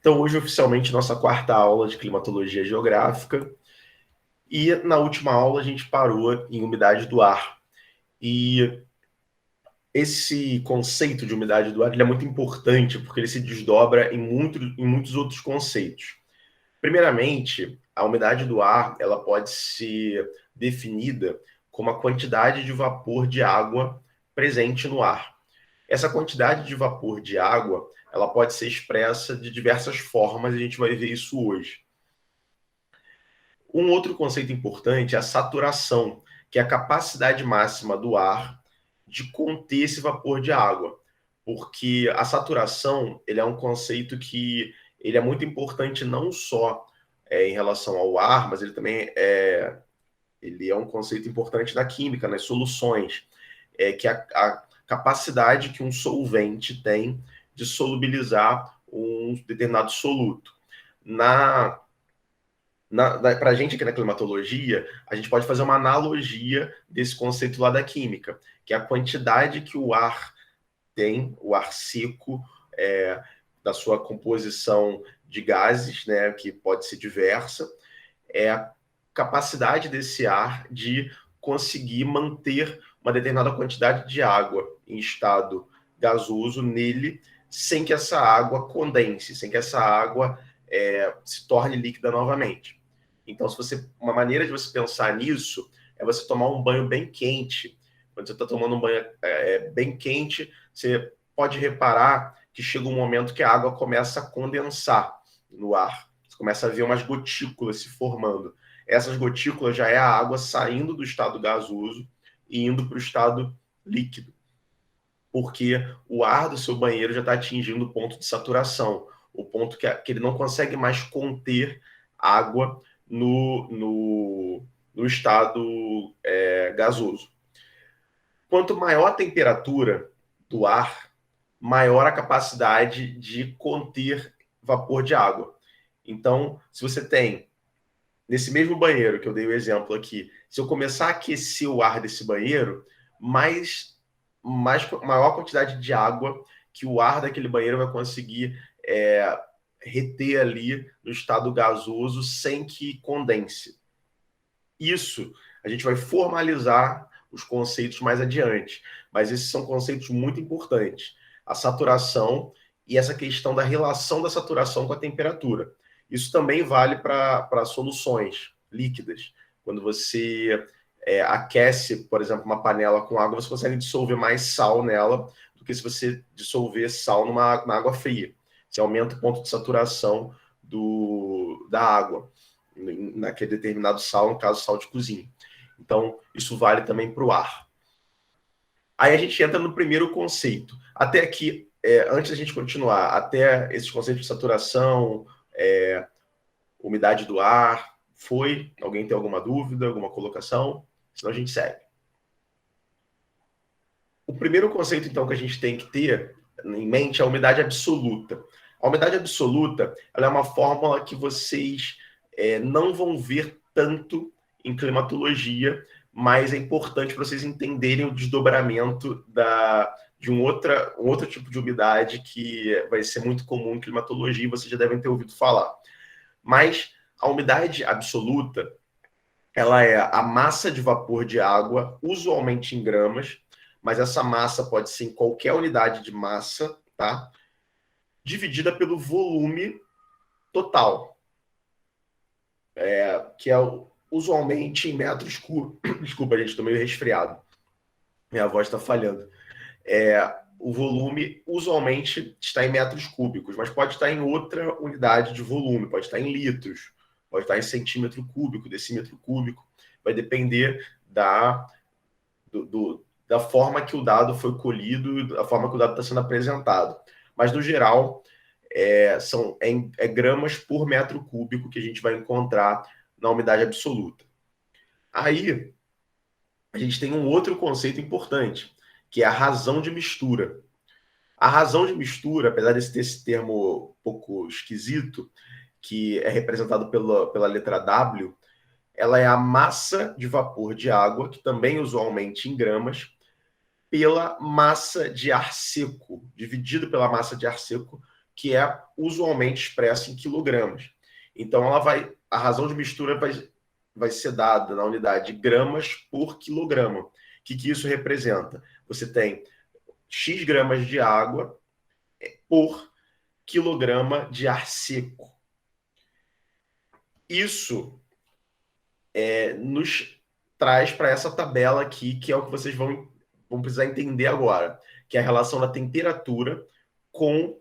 Então, hoje, oficialmente, nossa quarta aula de climatologia geográfica. E na última aula, a gente parou em umidade do ar. E esse conceito de umidade do ar ele é muito importante, porque ele se desdobra em muitos outros conceitos. Primeiramente, a umidade do ar ela pode ser definida como a quantidade de vapor de água presente no ar. Essa quantidade de vapor de água ela pode ser expressa de diversas formas, e a gente vai ver isso hoje. Um outro conceito importante é a saturação, que é a capacidade máxima do ar de conter esse vapor de água. Porque a saturação ele é um conceito que ele é muito importante não só em relação ao ar, mas ele é um conceito importante na química, nas soluções, que é a capacidade que um solvente tem de solubilizar um determinado soluto. Para a gente aqui na climatologia, a gente pode fazer uma analogia desse conceito lá da química, que é a quantidade que o ar tem, o ar seco, da sua composição de gases, né, que pode ser diversa, é a capacidade desse ar de conseguir manter uma determinada quantidade de água em estado gasoso nele, sem que essa água condense, sem que essa água se torne líquida novamente. Então, uma maneira de você pensar nisso é você tomar um banho bem quente. Quando você está tomando um banho bem quente, você pode reparar que chega um momento que a água começa a condensar no ar. Você começa a ver umas gotículas se formando. Essas gotículas já é a água saindo do estado gasoso e indo para o estado líquido. Porque o ar do seu banheiro já está atingindo o ponto de saturação, o ponto que ele não consegue mais conter água no estado gasoso. Quanto maior a temperatura do ar, maior a capacidade de conter vapor de água. Então, se você tem, nesse mesmo banheiro que eu dei o exemplo aqui, se eu começar a aquecer o ar desse banheiro, maior quantidade de água que o ar daquele banheiro vai conseguir reter ali no estado gasoso sem que condense. Isso a gente vai formalizar os conceitos mais adiante, mas esses são conceitos muito importantes. A saturação e essa questão da relação da saturação com a temperatura. Isso também vale para soluções líquidas. Quando você aquece, por exemplo, uma panela com água, você consegue dissolver mais sal nela do que se você dissolver sal na água fria. Você aumenta o ponto de saturação da água naquele determinado sal, no caso, sal de cozinha. Então, isso vale também para o ar. Aí a gente entra no primeiro conceito. Até aqui, antes da gente continuar, até esses conceitos de saturação, umidade do ar, foi? Alguém tem alguma dúvida, alguma colocação? Senão a gente segue. O primeiro conceito, então, que a gente tem que ter em mente é a umidade absoluta. A umidade absoluta ela é uma fórmula que vocês não vão ver tanto em climatologia, mas é importante para vocês entenderem o desdobramento de um outro tipo de umidade que vai ser muito comum em climatologia e vocês já devem ter ouvido falar. Mas a umidade absoluta ela é a massa de vapor de água, usualmente em gramas, mas essa massa pode ser em qualquer unidade de massa, tá? Dividida pelo volume total, que é usualmente em metros cúbicos. Desculpa, gente, estou meio resfriado. Minha voz está falhando. O volume usualmente está em metros cúbicos, mas pode estar em outra unidade de volume, pode estar em litros, pode estar em centímetro cúbico, decímetro cúbico. Vai depender da forma que o dado foi colhido, da forma que o dado está sendo apresentado. Mas, no geral, são gramas por metro cúbico que a gente vai encontrar na umidade absoluta. Aí, a gente tem um outro conceito importante, que é a razão de mistura. A razão de mistura, apesar de ter esse termo um pouco esquisito, que é representado pela letra W, ela é a massa de vapor de água, que também usualmente em gramas, pela massa de ar seco, dividido pela massa de ar seco, que é usualmente expressa em quilogramas. Então, a razão de mistura vai ser dada na unidade gramas por quilograma. O que isso representa? Você tem X gramas de água por quilograma de ar seco. Isso nos traz para essa tabela aqui, que é o que vocês vão precisar entender agora, que é a relação da temperatura com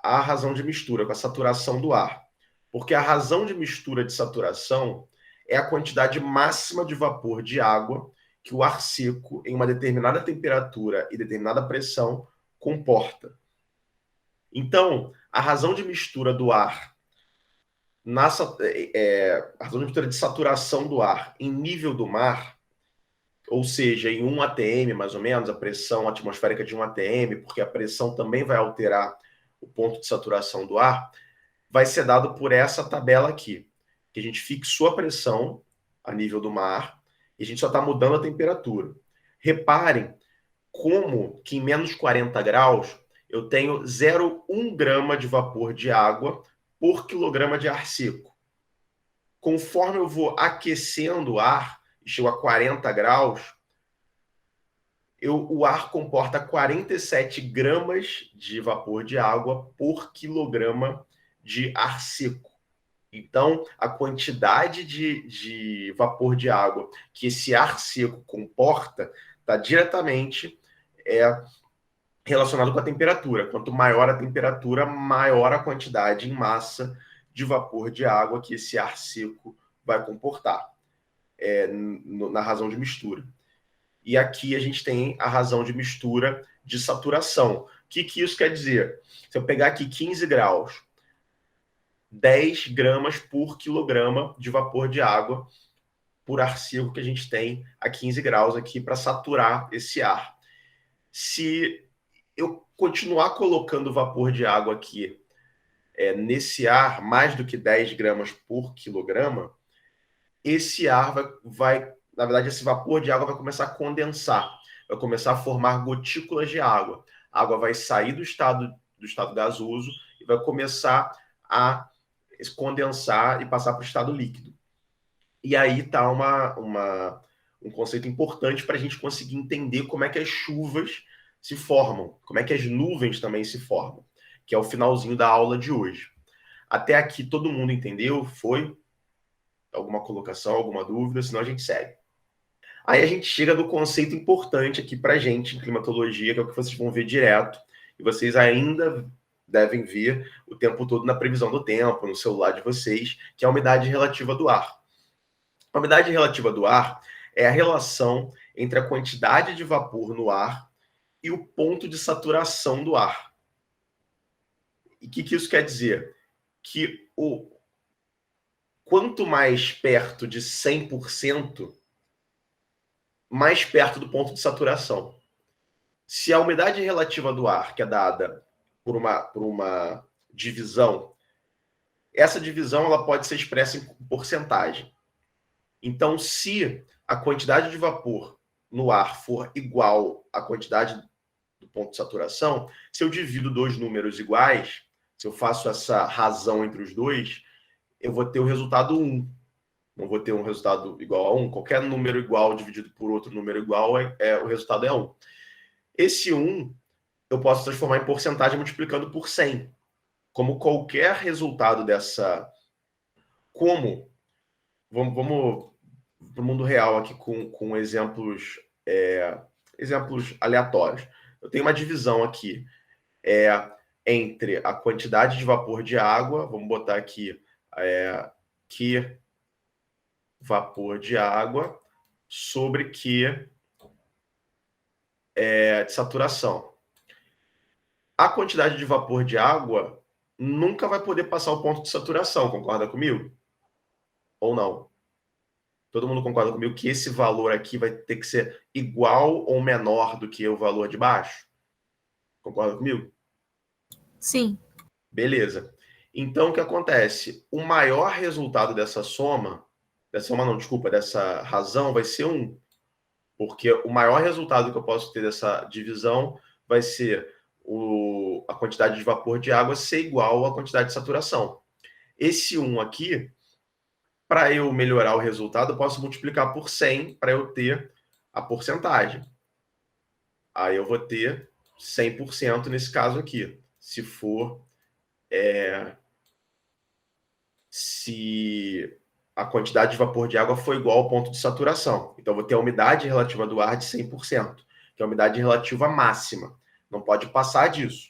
a razão de mistura, com a saturação do ar. Porque a razão de mistura de saturação é a quantidade máxima de vapor de água que o ar seco, em uma determinada temperatura e determinada pressão, comporta. Então, a razão de mistura do ar, a razão de mistura de saturação do ar em nível do mar, ou seja, em 1 atm, mais ou menos, a pressão atmosférica de 1 atm, porque a pressão também vai alterar o ponto de saturação do ar, vai ser dado por essa tabela aqui, que a gente fixou a pressão a nível do mar e a gente só está mudando a temperatura. Reparem como que em menos 40 graus eu tenho 0,1 grama de vapor de água por quilograma de ar seco. Conforme eu vou aquecendo o ar, e chego a 40 graus, o ar comporta 47 gramas de vapor de água por quilograma de ar seco. Então, a quantidade de vapor de água que esse ar seco comporta está diretamente relacionado com a temperatura. Quanto maior a temperatura, maior a quantidade em massa de vapor de água que esse ar seco vai comportar, na razão de mistura. E aqui a gente tem a razão de mistura de saturação. O que isso quer dizer? Se eu pegar aqui 15 graus, 10 gramas por quilograma de vapor de água por ar seco que a gente tem a 15 graus aqui para saturar esse ar. Se eu continuar colocando vapor de água aqui nesse ar, mais do que 10 gramas por quilograma, esse ar na verdade, esse vapor de água vai começar a condensar, vai começar a formar gotículas de água. A água vai sair do estado gasoso e vai começar a condensar e passar para o estado líquido. E aí está um conceito importante para a gente conseguir entender como é que as chuvas se formam, como é que as nuvens também se formam, que é o finalzinho da aula de hoje. Até aqui todo mundo entendeu? Foi? Alguma colocação, alguma dúvida? Senão a gente segue. Aí a gente chega no conceito importante aqui para a gente em climatologia, que é o que vocês vão ver direto, e vocês ainda devem ver o tempo todo na previsão do tempo, no celular de vocês, que é a umidade relativa do ar. A umidade relativa do ar é a relação entre a quantidade de vapor no ar e o ponto de saturação do ar. E o que isso quer dizer? Que quanto mais perto de 100%, mais perto do ponto de saturação. Se a umidade relativa do ar, que é dada por uma divisão, essa divisão ela pode ser expressa em porcentagem. Então, se a quantidade de vapor no ar for igual à quantidade do ponto de saturação, se eu divido dois números iguais, se eu faço essa razão entre os dois, eu vou ter o resultado 1. Não vou ter um resultado igual a 1. Qualquer número igual dividido por outro número igual, o resultado é 1. Esse 1 eu posso transformar em porcentagem multiplicando por 100. Como qualquer resultado dessa... Vamos para o mundo real aqui com exemplos aleatórios. Eu tenho uma divisão aqui entre a quantidade de vapor de água, vamos botar aqui Q vapor de água sobre Q de saturação. A quantidade de vapor de água nunca vai poder passar o ponto de saturação, concorda comigo? Ou não? Todo mundo concorda comigo que esse valor aqui vai ter que ser igual ou menor do que o valor de baixo? Concorda comigo? Sim. Beleza. Então, o que acontece? O maior resultado dessa dessa razão vai ser 1. Porque o maior resultado que eu posso ter dessa divisão vai ser a quantidade de vapor de água ser igual à quantidade de saturação. Esse 1 aqui, para eu melhorar o resultado, eu posso multiplicar por 100 para eu ter a porcentagem. Aí eu vou ter 100% nesse caso aqui. Se a quantidade de vapor de água for igual ao ponto de saturação. Então, eu vou ter a umidade relativa do ar de 100%, que é a umidade relativa máxima. Não pode passar disso.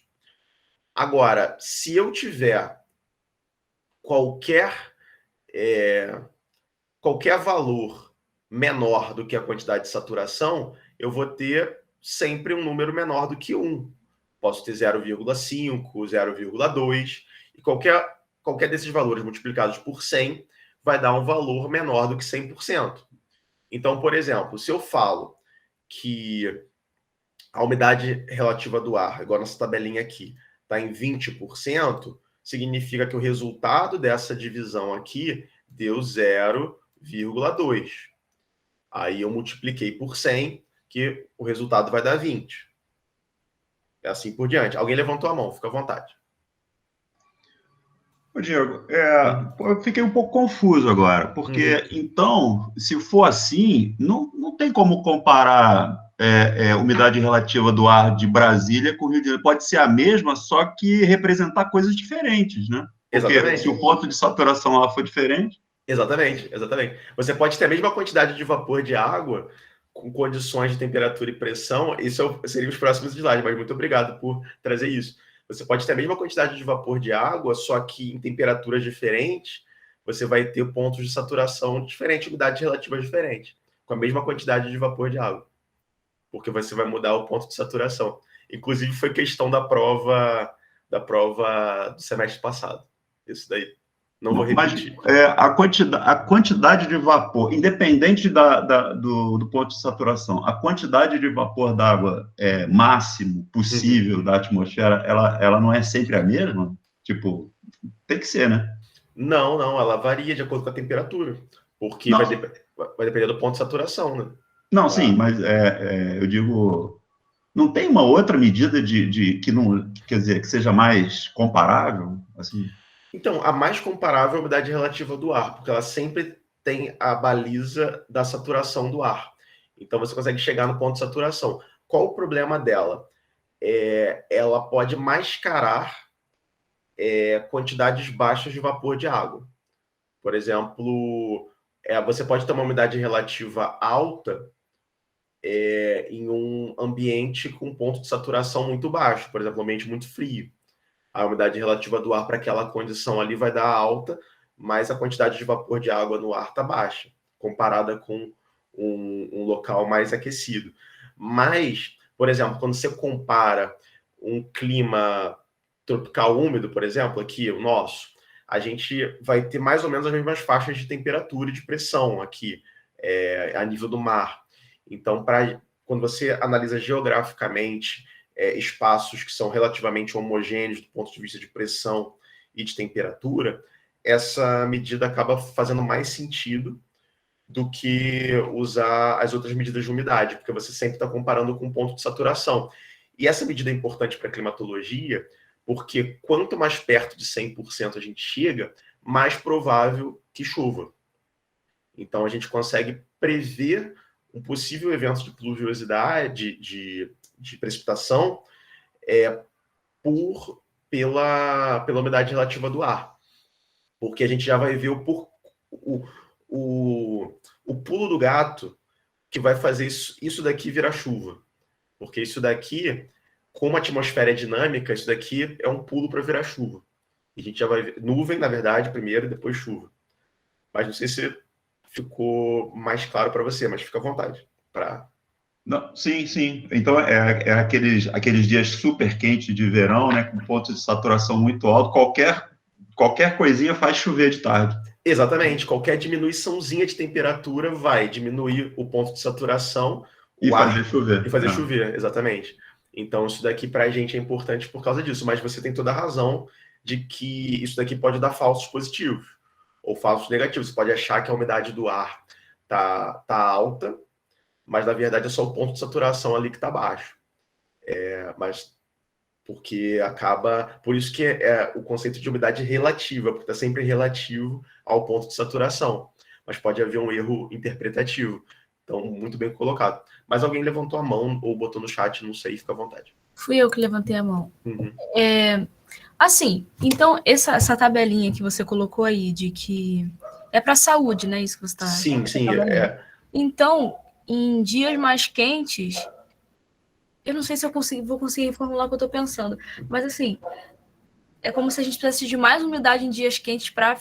Agora, se eu tiver qualquer valor menor do que a quantidade de saturação, eu vou ter sempre um número menor do que 1. Posso ter 0,5, 0,2, e qualquer desses valores multiplicados por 100 vai dar um valor menor do que 100%. Então, por exemplo, se eu falo que a umidade relativa do ar, igual nessa tabelinha aqui, está em 20%, significa que o resultado dessa divisão aqui deu 0,2. Aí eu multipliquei por 100, que o resultado vai dar 20. É assim por diante. Alguém levantou a mão, fica à vontade. Ô, Diego, eu fiquei um pouco confuso agora, porque, então, se for assim, não tem como comparar umidade relativa do ar de Brasília com o Rio de Janeiro. Pode ser a mesma, só que representar coisas diferentes, né? Porque Exatamente. se o ponto de saturação lá for diferente... Exatamente. Você pode ter a mesma quantidade de vapor de água com condições de temperatura e pressão. Isso seriam os próximos slides, mas muito obrigado por trazer isso. Você pode ter a mesma quantidade de vapor de água, só que em temperaturas diferentes, você vai ter pontos de saturação diferentes, umidades relativas diferentes, com a mesma quantidade de vapor de água, porque você vai mudar o ponto de saturação. Inclusive, foi questão da prova do semestre passado. Isso daí. Não vou repetir. Mas a quantidade de vapor, independente do ponto de saturação, a quantidade de vapor d'água máximo possível da atmosfera, ela não é sempre a mesma? Tipo, tem que ser, né? Não, ela varia de acordo com a temperatura, porque vai depender do ponto de saturação, né? Não, sim, mas eu digo, não tem uma outra medida que não, quer dizer, que seja mais comparável, assim? Então, a mais comparável é a umidade relativa do ar, porque ela sempre tem a baliza da saturação do ar. Então, você consegue chegar no ponto de saturação. Qual o problema dela? Ela pode mascarar quantidades baixas de vapor de água. Por exemplo, você pode ter uma umidade relativa alta em um ambiente com ponto de saturação muito baixo, por exemplo, um ambiente muito frio. A umidade relativa do ar para aquela condição ali vai dar alta, mas a quantidade de vapor de água no ar está baixa, comparada com um local mais aquecido. Mas, por exemplo, quando você compara um clima tropical úmido, por exemplo, aqui, o nosso, a gente vai ter mais ou menos as mesmas faixas de temperatura e de pressão aqui, a nível do mar. Então, quando você analisa geograficamente espaços que são relativamente homogêneos do ponto de vista de pressão e de temperatura, essa medida acaba fazendo mais sentido do que usar as outras medidas de umidade, porque você sempre está comparando com o ponto de saturação. E essa medida é importante para a climatologia, porque quanto mais perto de 100% a gente chega, mais provável que chova. Então, a gente consegue prever um possível evento de pluviosidade, de precipitação, pela umidade relativa do ar. Porque a gente já vai ver o pulo do gato que vai fazer isso daqui virar chuva. Porque isso daqui, como a atmosfera é dinâmica, isso daqui é um pulo para virar chuva. E a gente já vai ver nuvem, na verdade, primeiro e depois chuva. Mas não sei se ficou mais claro para você, mas fica à vontade. Não, sim. Então, aqueles dias super quentes de verão, né, com ponto de saturação muito alto, qualquer coisinha faz chover de tarde. Exatamente. Qualquer diminuiçãozinha de temperatura vai diminuir o ponto de saturação e fazer chover. E fazer chover, exatamente. Então, isso daqui para a gente é importante por causa disso. Mas você tem toda a razão de que isso daqui pode dar falsos positivos ou falsos negativos. Você pode achar que a umidade do ar tá alta, mas na verdade é só o ponto de saturação ali que está baixo. Mas porque acaba... Por isso que é o conceito de umidade relativa, porque está sempre relativo ao ponto de saturação. Mas pode haver um erro interpretativo. Então, muito bem colocado. Mas alguém levantou a mão ou botou no chat, não sei, fica à vontade. Fui eu que levantei a mão. Uhum. Assim, então, essa tabelinha que você colocou aí, de que é para a saúde, né? Isso que você está... Sim. Então, em dias mais quentes, eu não sei se eu vou conseguir formular o que eu estou pensando, mas assim, é como se a gente precisasse de mais umidade em dias quentes para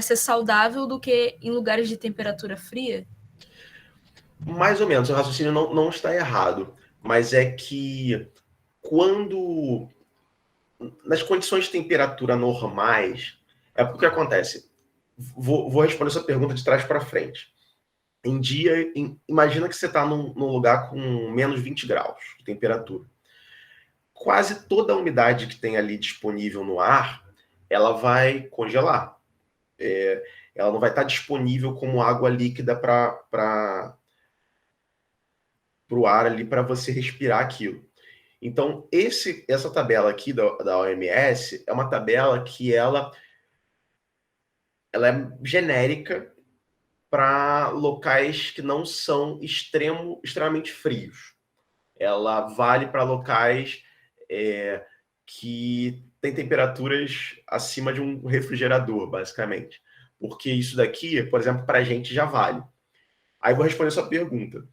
ser saudável do que em lugares de temperatura fria? Mais ou menos, o raciocínio não está errado, mas é que quando... Nas condições de temperatura normais, é porque acontece. Vou responder essa pergunta de trás para frente. Imagina que você está num lugar com menos 20 graus de temperatura. Quase toda a umidade que tem ali disponível no ar, ela vai congelar. Ela não vai estar disponível como água líquida para o ar ali para você respirar aquilo. Então, essa tabela aqui da OMS é uma tabela que ela é genérica para locais que não são extremamente frios. Ela vale para locais que têm temperaturas acima de um refrigerador, basicamente. Porque isso daqui, por exemplo, para a gente já vale. Aí vou responder a sua pergunta.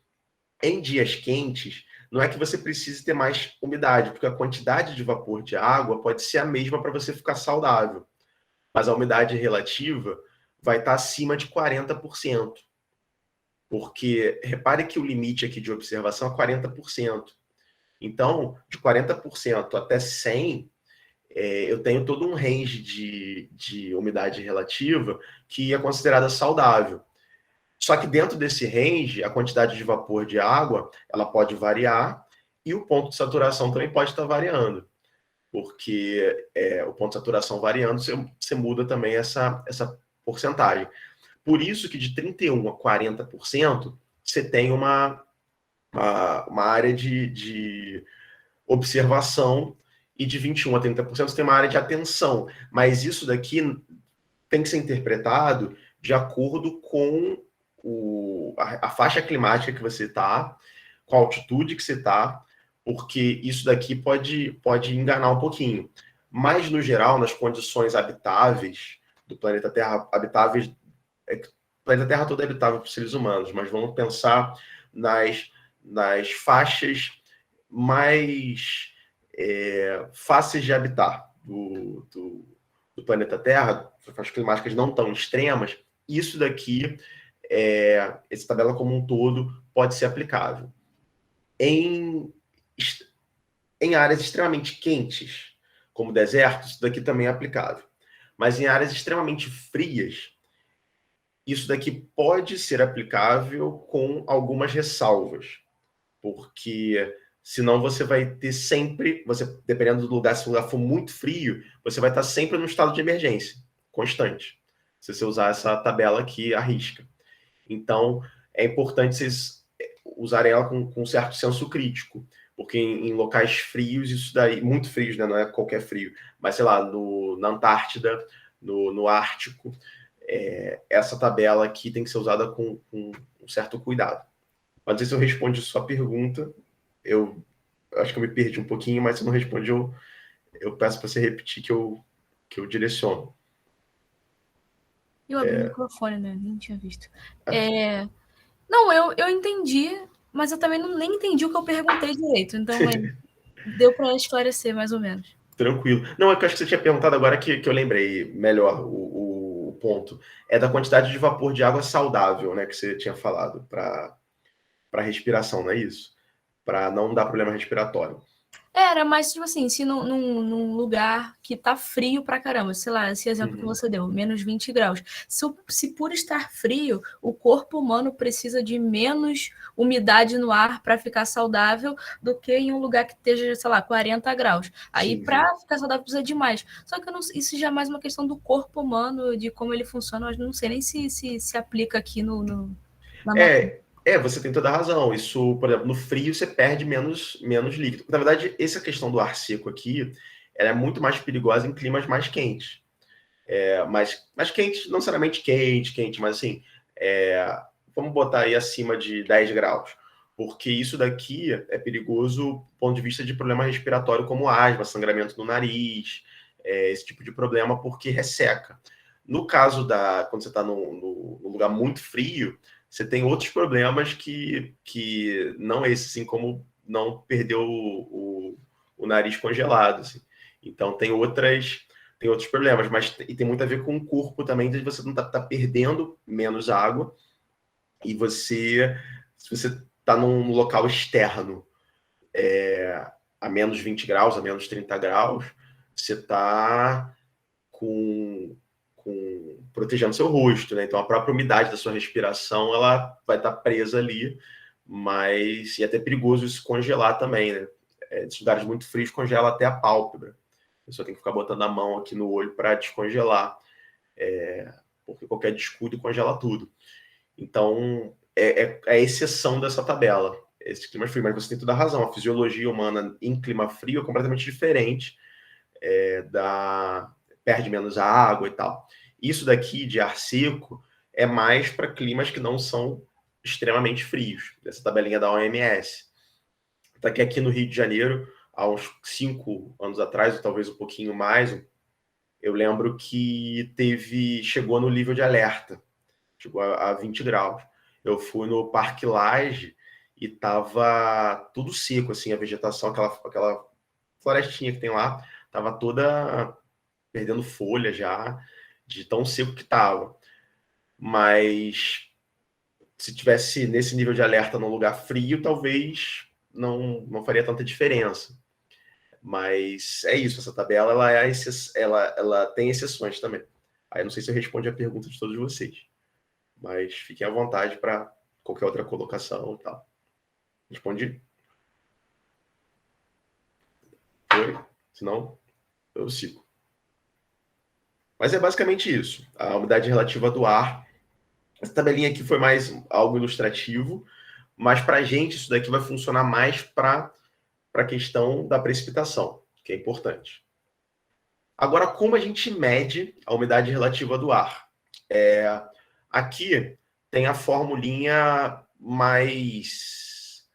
Em dias quentes, não é que você precise ter mais umidade, porque a quantidade de vapor de água pode ser a mesma para você ficar saudável. Mas a umidade relativa vai estar acima de 40%. Porque repare que o limite aqui de observação é 40%. Então, de 40% até 100%, eu tenho todo um range de umidade relativa que é considerada saudável. Só que dentro desse range, a quantidade de vapor de água, ela pode variar e o ponto de saturação também pode estar variando. Porque o ponto de saturação variando, você muda também essa porcentagem. Por isso que de 31% a 40%, você tem uma área de observação e de 21% a 30% você tem uma área de atenção. Mas isso daqui tem que ser interpretado de acordo com a faixa climática que você está, com a altitude que você está, porque isso daqui pode enganar um pouquinho. Mas, no geral, nas condições habitáveis do planeta Terra, o planeta Terra todo é habitável para os seres humanos, mas vamos pensar nas faixas mais fáceis de habitar do planeta Terra, faixas climáticas não tão extremas, isso daqui, essa tabela como um todo, pode ser aplicável. Em áreas extremamente quentes, como desertos, isso daqui também é aplicável. Mas em áreas extremamente frias, isso daqui pode ser aplicável com algumas ressalvas, porque senão você vai ter sempre, dependendo do lugar, se o lugar for muito frio, você vai estar sempre num estado de emergência, constante, se você usar essa tabela aqui à risca. Então, é importante vocês usarem ela com um certo senso crítico, porque em locais frios, isso daí, muito frios, né? Não é qualquer frio, mas sei lá, na Antártida, no Ártico, essa tabela aqui tem que ser usada com um certo cuidado. Não sei se eu respondi a sua pergunta, eu acho que eu me perdi um pouquinho, mas se não respondi, eu peço para você repetir que eu direciono. Eu abri o microfone, né? Nem tinha visto. Não, eu entendi, mas eu também nem entendi o que eu perguntei direito. Então, deu para esclarecer mais ou menos. Tranquilo. Não, é que eu acho que você tinha perguntado agora que eu lembrei melhor o ponto. É da quantidade de vapor de água saudável, né? Que você tinha falado para respiração, não é isso? Para não dar problema respiratório. Era, mas, tipo assim, se num lugar que tá frio pra caramba, sei lá, esse exemplo que você deu, menos 20 graus. Se por estar frio, o corpo humano precisa de menos umidade no ar para ficar saudável do que em um lugar que esteja, sei lá, 40 graus. Aí, para ficar saudável, precisa de mais. Só que isso já é mais uma questão do corpo humano, de como ele funciona. Eu não sei nem se aplica aqui na Você tem toda a razão. Isso, por exemplo, no frio você perde menos líquido. Na verdade, essa questão do ar seco aqui, ela é muito mais perigosa em climas mais quentes. Mais quente, não necessariamente quente, mas assim, vamos botar aí acima de 10 graus. Porque isso daqui é perigoso do ponto de vista de problema respiratório, como asma, sangramento no nariz, esse tipo de problema, porque resseca. No caso quando você está num lugar muito frio, você tem outros problemas que não esse, assim, como não perder o nariz congelado. Assim. Então, tem outros problemas, mas tem muito a ver com o corpo também, de você não tá perdendo menos água e se você está num local externo a menos 20 graus, a menos 30 graus, você está protegendo seu rosto, né? Então a própria umidade da sua respiração ela vai estar presa ali, mas é até perigoso isso congelar também, né? Esses lugares muito frios congela até a pálpebra. A pessoa tem que ficar botando a mão aqui no olho para descongelar, porque qualquer descuido congela tudo. Então é a exceção dessa tabela. Esse clima frio, mas você tem toda a razão. A fisiologia humana em clima frio é completamente diferente, perde menos água e tal. Isso daqui de ar seco é mais para climas que não são extremamente frios, dessa tabelinha da OMS. Tá que aqui no Rio de Janeiro, há uns 5 anos atrás, ou talvez um pouquinho mais, eu lembro que chegou no nível de alerta, chegou a 20 graus. Eu fui no Parque Lage e tava tudo seco, assim, a vegetação, aquela florestinha que tem lá, tava toda perdendo folha já, de tão seco que tava. Mas se tivesse nesse nível de alerta num lugar frio, talvez não faria tanta diferença. Mas é isso, essa tabela ela tem exceções também. Aí não sei se eu respondi a pergunta de todos vocês, mas fiquem à vontade para qualquer outra colocação e tal. Respondi? Foi? Senão, eu sigo. Mas é basicamente isso. A umidade relativa do ar. Essa tabelinha aqui foi mais algo ilustrativo, mas para a gente isso daqui vai funcionar mais para a questão da precipitação, que é importante. Agora, como a gente mede a umidade relativa do ar? Aqui tem a formulinha mais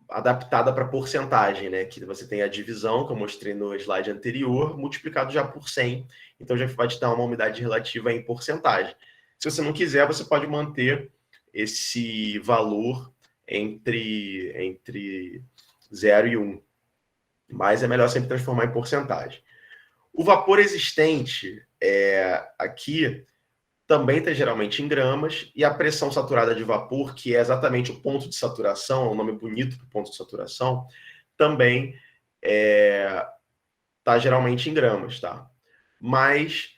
adaptada para porcentagem, né? Que você tem a divisão, que eu mostrei no slide anterior, multiplicado já por 100. Então, já vai te dar uma umidade relativa em porcentagem. Se você não quiser, você pode manter esse valor entre 0 e 1. Mas é melhor sempre transformar em porcentagem. O vapor existente aqui também está geralmente em gramas, e a pressão saturada de vapor, que é exatamente o ponto de saturação, é um nome bonito para o ponto de saturação, também está geralmente em gramas, tá? Mas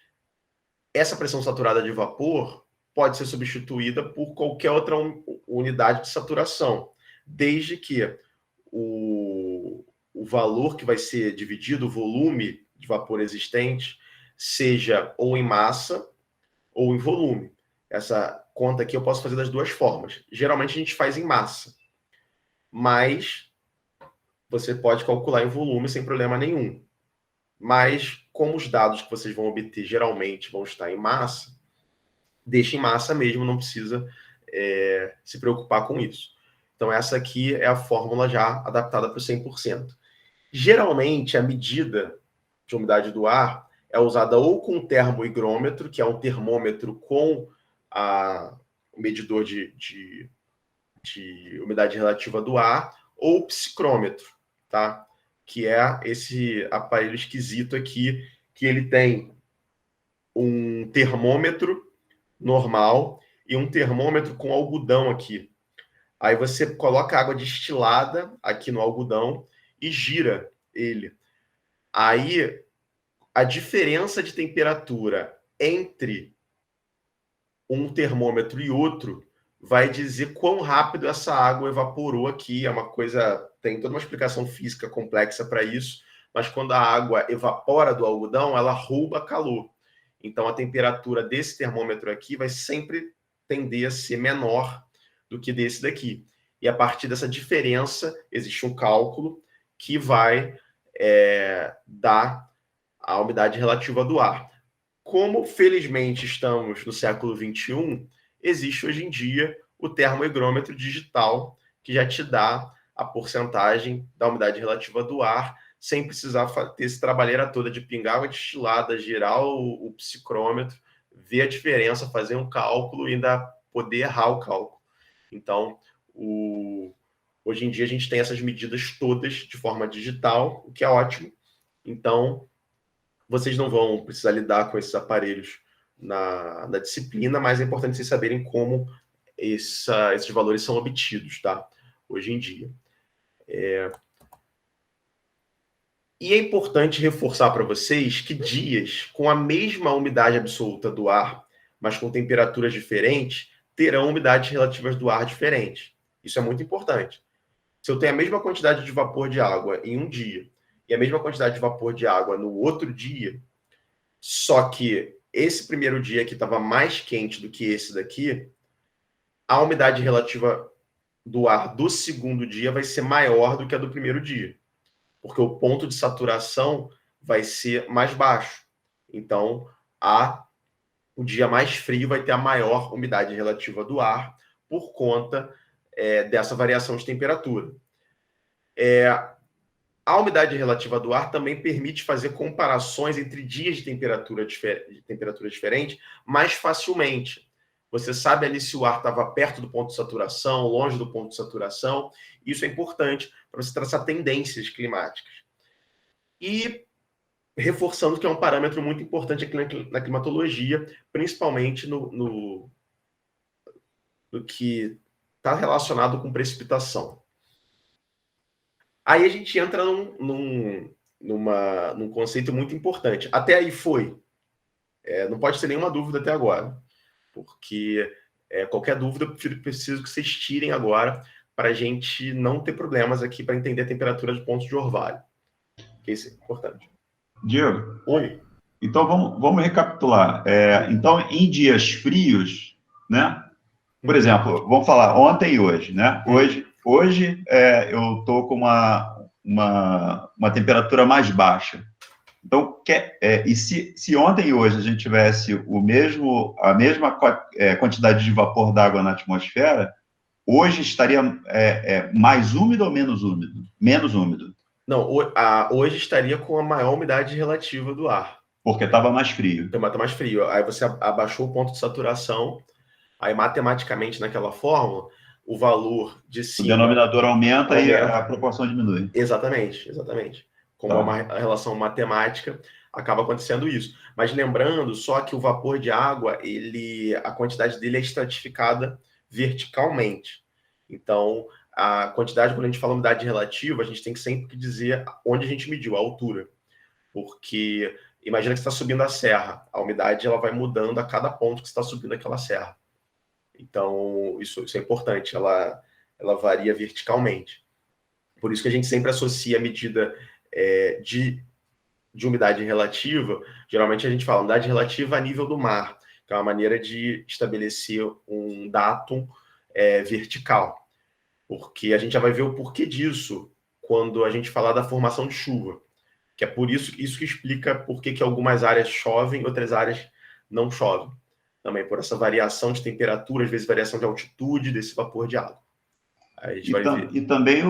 essa pressão saturada de vapor pode ser substituída por qualquer outra unidade de saturação, desde que o valor que vai ser dividido, o volume de vapor existente, seja ou em massa ou em volume. Essa conta aqui eu posso fazer das duas formas. Geralmente a gente faz em massa, mas você pode calcular em volume sem problema nenhum. Mas como os dados que vocês vão obter geralmente vão estar em massa, deixa em massa mesmo, não precisa se preocupar com isso. Então essa aqui é a fórmula já adaptada para o 100%. Geralmente a medida de umidade do ar é usada ou com termohigrômetro, que é um termômetro com o medidor de umidade relativa do ar, ou psicrômetro, tá? Que é esse aparelho esquisito aqui, que ele tem um termômetro normal e um termômetro com algodão aqui. Aí você coloca água destilada aqui no algodão e gira ele. Aí a diferença de temperatura entre um termômetro e outro vai dizer quão rápido essa água evaporou aqui. É uma coisa, tem toda uma explicação física complexa para isso, mas quando a água evapora do algodão, ela rouba calor. Então, a temperatura desse termômetro aqui vai sempre tender a ser menor do que desse daqui. E a partir dessa diferença, existe um cálculo que vai dar a umidade relativa do ar. Como, felizmente, estamos no século XXI, existe hoje em dia o termohigrômetro digital, que já te dá a porcentagem da umidade relativa do ar, sem precisar ter esse trabalheira toda de pingar água destilada, girar o psicrômetro, ver a diferença, fazer um cálculo e ainda poder errar o cálculo. Então, hoje em dia a gente tem essas medidas todas de forma digital, o que é ótimo. Então, vocês não vão precisar lidar com esses aparelhos na disciplina, mas é importante vocês saberem como esses valores são obtidos, tá? Hoje em dia. E é importante reforçar para vocês que dias com a mesma umidade absoluta do ar, mas com temperaturas diferentes, terão umidades relativas do ar diferentes. Isso é muito importante. Se eu tenho a mesma quantidade de vapor de água em um dia e a mesma quantidade de vapor de água no outro dia, só que esse primeiro dia aqui estava mais quente do que esse daqui, a umidade relativa do ar do segundo dia vai ser maior do que a do primeiro dia, porque o ponto de saturação vai ser mais baixo. Então, o dia mais frio vai ter a maior umidade relativa do ar por conta dessa variação de temperatura. A umidade relativa do ar também permite fazer comparações entre dias de temperatura diferente mais facilmente. Você sabe ali se o ar estava perto do ponto de saturação, longe do ponto de saturação. Isso é importante para você traçar tendências climáticas. E reforçando que é um parâmetro muito importante aqui na climatologia, principalmente no que está relacionado com precipitação. Aí a gente entra num conceito muito importante. Até aí foi. Não pode ter nenhuma dúvida até agora. Porque qualquer dúvida eu preciso que vocês tirem agora para a gente não ter problemas aqui para entender a temperatura de pontos de orvalho. Isso é importante. Diego? Oi. Então, vamos recapitular. Então, em dias frios, né? Por exemplo, vamos falar ontem e hoje, né? Hoje eu estou com uma temperatura mais baixa. Então, e se ontem e hoje a gente tivesse a mesma quantidade de vapor d'água na atmosfera, hoje estaria mais úmido ou menos úmido? Menos úmido. Não, hoje estaria com a maior umidade relativa do ar. Porque estava mais frio. Está mais frio. Aí você abaixou o ponto de saturação, aí matematicamente naquela fórmula, o valor de cima... O denominador aumenta e a proporção diminui. Exatamente. Como é uma relação matemática, acaba acontecendo isso. Mas lembrando só que o vapor de água, a quantidade dele é estratificada verticalmente. Então, a quantidade, quando a gente fala umidade relativa, a gente tem que sempre dizer onde a gente mediu, a altura. Porque imagina que você está subindo a serra, a umidade ela vai mudando a cada ponto que você está subindo aquela serra. Então, isso é importante, ela varia verticalmente. Por isso que a gente sempre associa a medida de umidade relativa, geralmente a gente fala umidade relativa a nível do mar, que é uma maneira de estabelecer um datum vertical. Porque a gente já vai ver o porquê disso quando a gente falar da formação de chuva, que é por isso que explica por que algumas áreas chovem e outras áreas não chovem. Também por essa variação de temperatura, às vezes variação de altitude desse vapor de água. Aí a gente vai ver. E também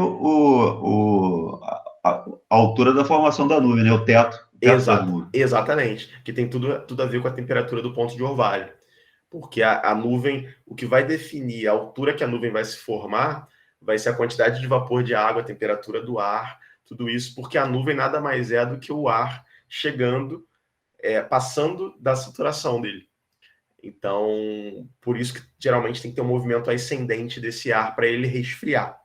a altura da formação da nuvem, né? O teto da nuvem. Exatamente, que tem tudo a ver com a temperatura do ponto de orvalho. Porque a nuvem, o que vai definir a altura que a nuvem vai se formar, vai ser a quantidade de vapor de água, a temperatura do ar, tudo isso, porque a nuvem nada mais é do que o ar chegando, passando da saturação dele. Então, por isso que geralmente tem que ter um movimento ascendente desse ar para ele resfriar.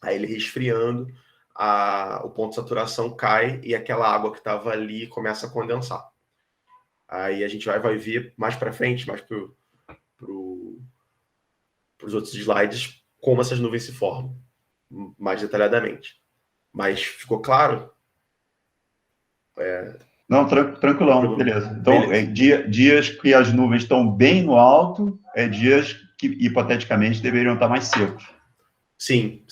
Aí ele resfriando, o ponto de saturação cai e aquela água que estava ali começa a condensar. Aí a gente vai ver mais para frente, mais para os outros slides, como essas nuvens se formam, mais detalhadamente. Mas ficou claro? Não, tranquilão, beleza. Então, dias que as nuvens estão bem no alto, dias que, hipoteticamente, deveriam estar mais secos. Sim.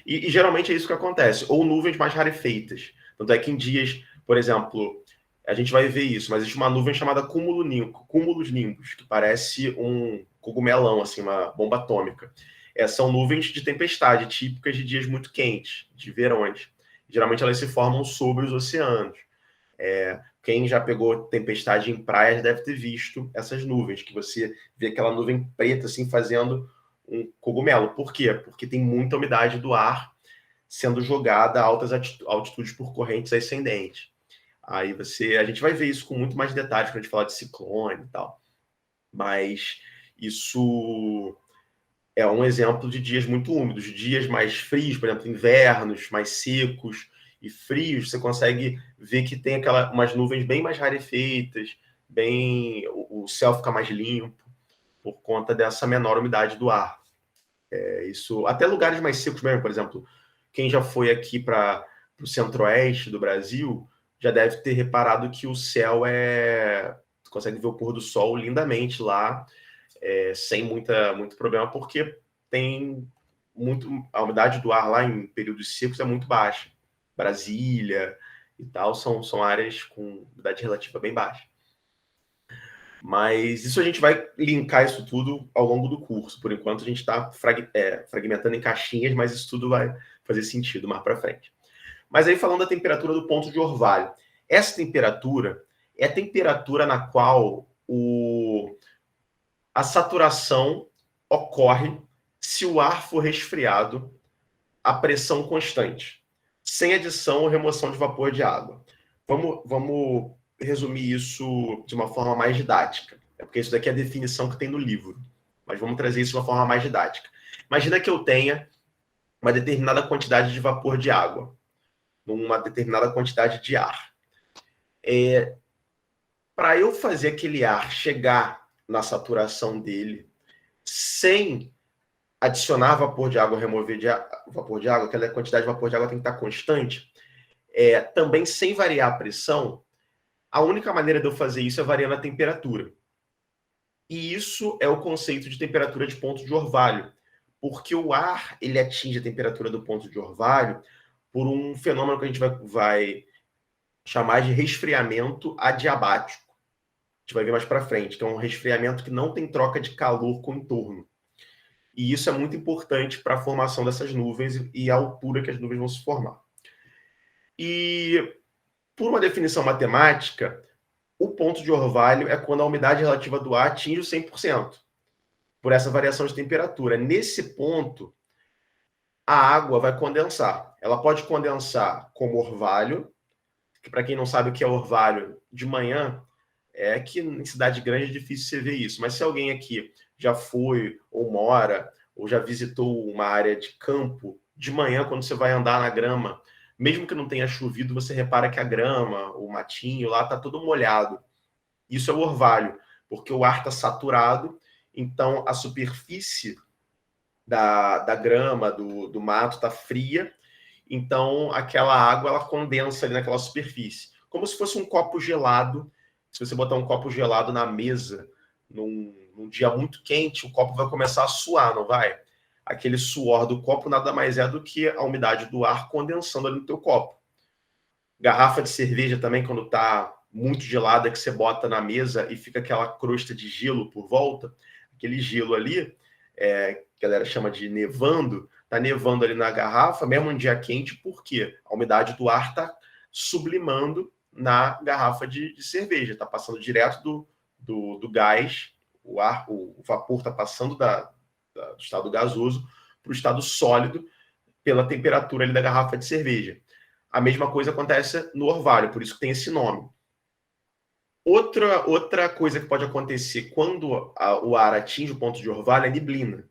E geralmente é isso que acontece. Ou nuvens mais rarefeitas. Tanto é que em dias, por exemplo, a gente vai ver isso, mas existe uma nuvem chamada cúmulos nimbus, que parece um cogumelão, assim, uma bomba atômica. São nuvens de tempestade, típicas de dias muito quentes, de verões. Geralmente elas se formam sobre os oceanos. Quem já pegou tempestade em praias deve ter visto essas nuvens, que você vê aquela nuvem preta assim fazendo um cogumelo. Por quê? Porque tem muita umidade do ar sendo jogada a altas altitudes por correntes ascendentes. Aí a gente vai ver isso com muito mais detalhes quando a gente falar de ciclone e tal. Mas isso é um exemplo de dias muito úmidos, dias mais frios, por exemplo, invernos mais secos e frios, você consegue ver que tem umas nuvens bem mais rarefeitas, o céu fica mais limpo por conta dessa menor umidade do ar. Isso, até lugares mais secos mesmo, por exemplo, quem já foi aqui para o centro-oeste do Brasil já deve ter reparado que o céu você consegue ver o pôr do sol lindamente lá, sem muito problema, porque tem a umidade do ar lá em períodos secos é muito baixa. Brasília e tal são áreas com umidade relativa bem baixa. Mas isso a gente vai linkar isso tudo ao longo do curso. Por enquanto a gente está fragmentando em caixinhas, mas isso tudo vai fazer sentido mais para frente. Mas aí falando da temperatura do ponto de orvalho. Essa temperatura é a temperatura na qual a saturação ocorre se o ar for resfriado a pressão constante, sem adição ou remoção de vapor de água. Vamos resumir isso de uma forma mais didática, porque isso daqui é a definição que tem no livro, mas vamos trazer isso de uma forma mais didática. Imagina que eu tenha uma determinada quantidade de vapor de água, numa determinada quantidade de ar. Para eu fazer aquele ar chegar na saturação dele, sem adicionar vapor de água, remover vapor de água, aquela quantidade de vapor de água tem que estar constante, também sem variar a pressão, a única maneira de eu fazer isso é variando a temperatura. E isso é o conceito de temperatura de ponto de orvalho, porque o ar ele atinge a temperatura do ponto de orvalho por um fenômeno que a gente vai chamar de resfriamento adiabático. A gente vai ver mais para frente, que é um resfriamento que não tem troca de calor com o entorno. E isso é muito importante para a formação dessas nuvens e a altura que as nuvens vão se formar. E, por uma definição matemática, o ponto de orvalho é quando a umidade relativa do ar atinge o 100%, por essa variação de temperatura. Nesse ponto, a água vai condensar. Ela pode condensar como orvalho, que para quem não sabe o que é orvalho, de manhã, que em cidade grande é difícil você ver isso, mas se alguém aqui já foi ou mora ou já visitou uma área de campo, de manhã, quando você vai andar na grama, mesmo que não tenha chovido, você repara que a grama, o matinho lá está todo molhado. Isso é o orvalho, porque o ar está saturado, então a superfície da grama, do mato está fria, então aquela água ela condensa ali naquela superfície, como se fosse um copo gelado. Se você botar um copo gelado na mesa num dia muito quente, o copo vai começar a suar, não vai? Aquele suor do copo nada mais é do que a umidade do ar condensando ali no teu copo. Garrafa de cerveja também, quando está muito gelada, que você bota na mesa e fica aquela crosta de gelo por volta, aquele gelo ali, que a galera chama de nevando, está nevando ali na garrafa, mesmo em dia quente, porque a umidade do ar está sublimando na garrafa de cerveja, está passando direto do gás, o vapor está passando do estado gasoso para o estado sólido pela temperatura ali da garrafa de cerveja. A mesma coisa acontece no orvalho, por isso que tem esse nome. Outra coisa que pode acontecer quando o ar atinge o ponto de orvalho é neblina.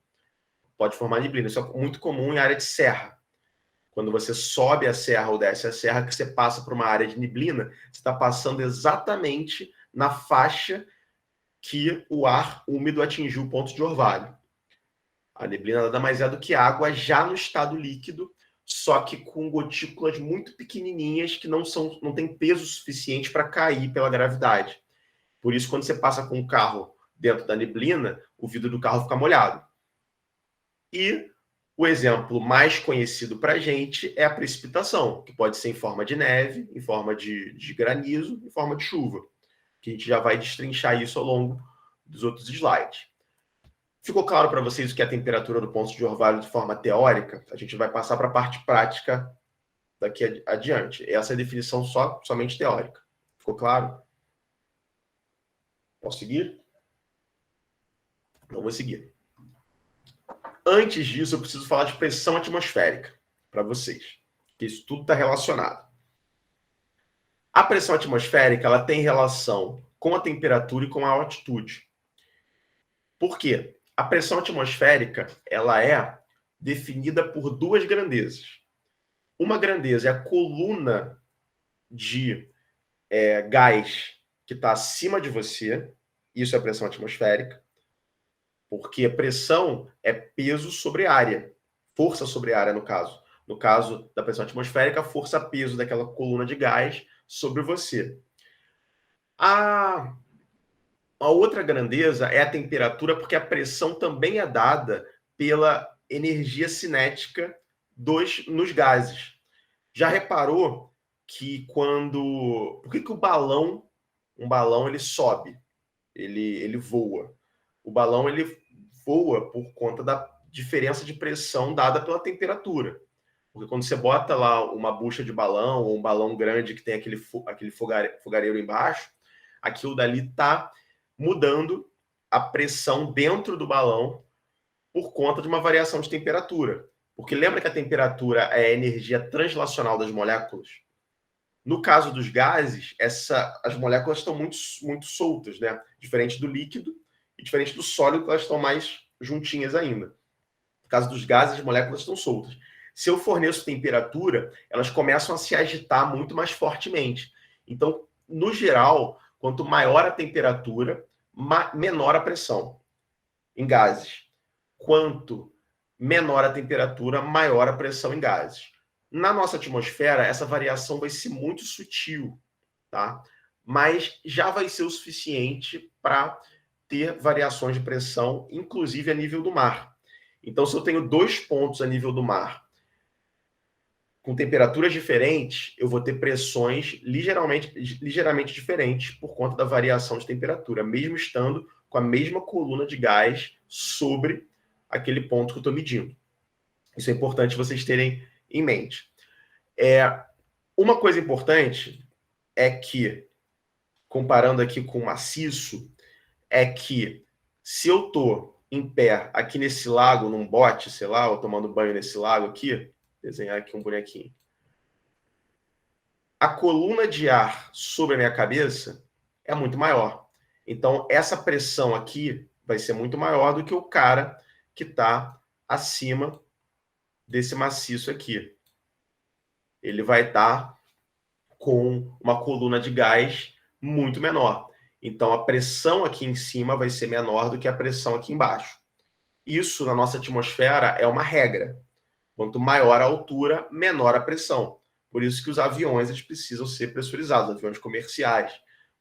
Pode formar neblina, isso é muito comum em área de serra. Quando você sobe a serra ou desce a serra, que você passa por uma área de neblina, você está passando exatamente na faixa que o ar úmido atingiu o ponto de orvalho. A neblina nada mais é do que água já no estado líquido, só que com gotículas muito pequenininhas que não têm peso suficiente para cair pela gravidade. Por isso, quando você passa com o carro dentro da neblina, o vidro do carro fica molhado. E o exemplo mais conhecido para a gente é a precipitação, que pode ser em forma de neve, em forma de granizo, em forma de chuva, que a gente já vai destrinchar isso ao longo dos outros slides. Ficou claro para vocês o que é a temperatura do ponto de orvalho de forma teórica? A gente vai passar para a parte prática daqui adiante. Essa é a definição somente teórica. Ficou claro? Posso seguir? Então, vou seguir. Antes disso, eu preciso falar de pressão atmosférica para vocês, que isso tudo está relacionado. A pressão atmosférica ela tem relação com a temperatura e com a altitude. Por quê? A pressão atmosférica ela é definida por duas grandezas. Uma grandeza é a coluna de gás que está acima de você, isso é pressão atmosférica, porque a pressão é peso sobre área, força sobre área no caso. No caso da pressão atmosférica, força-peso daquela coluna de gás sobre você. A outra grandeza é a temperatura, porque a pressão também é dada pela energia cinética nos gases. Já reparou que quando... Por que um balão ele sobe? Ele voa. O balão ele voa por conta da diferença de pressão dada pela temperatura. Porque quando você bota lá uma bucha de balão ou um balão grande que tem aquele fogareiro embaixo, aquilo dali está mudando a pressão dentro do balão por conta de uma variação de temperatura. Porque lembra que a temperatura é a energia translacional das moléculas? No caso dos gases, as moléculas estão muito, muito soltas, né? Diferente do líquido e diferente do sólido, que elas estão mais juntinhas ainda. No caso dos gases, as moléculas estão soltas. Se eu forneço temperatura, elas começam a se agitar muito mais fortemente. Então, no geral, quanto maior a temperatura, menor a pressão em gases. Quanto menor a temperatura, maior a pressão em gases. Na nossa atmosfera, essa variação vai ser muito sutil, tá? Mas já vai ser o suficiente para ter variações de pressão, inclusive a nível do mar. Então, se eu tenho 2 pontos a nível do mar com temperaturas diferentes, eu vou ter pressões ligeiramente diferentes por conta da variação de temperatura, mesmo estando com a mesma coluna de gás sobre aquele ponto que eu estou medindo. Isso é importante vocês terem em mente. Uma coisa importante é que, comparando aqui com o maciço, é que se eu estou em pé aqui nesse lago, num bote, sei lá, ou tomando banho nesse lago aqui, desenhar aqui um bonequinho. A coluna de ar sobre a minha cabeça é muito maior. Então, essa pressão aqui vai ser muito maior do que o cara que está acima desse maciço aqui. Ele vai estar com uma coluna de gás muito menor. Então, a pressão aqui em cima vai ser menor do que a pressão aqui embaixo. Isso, na nossa atmosfera, é uma regra. Quanto maior a altura, menor a pressão. Por isso que os aviões eles precisam ser pressurizados, aviões comerciais,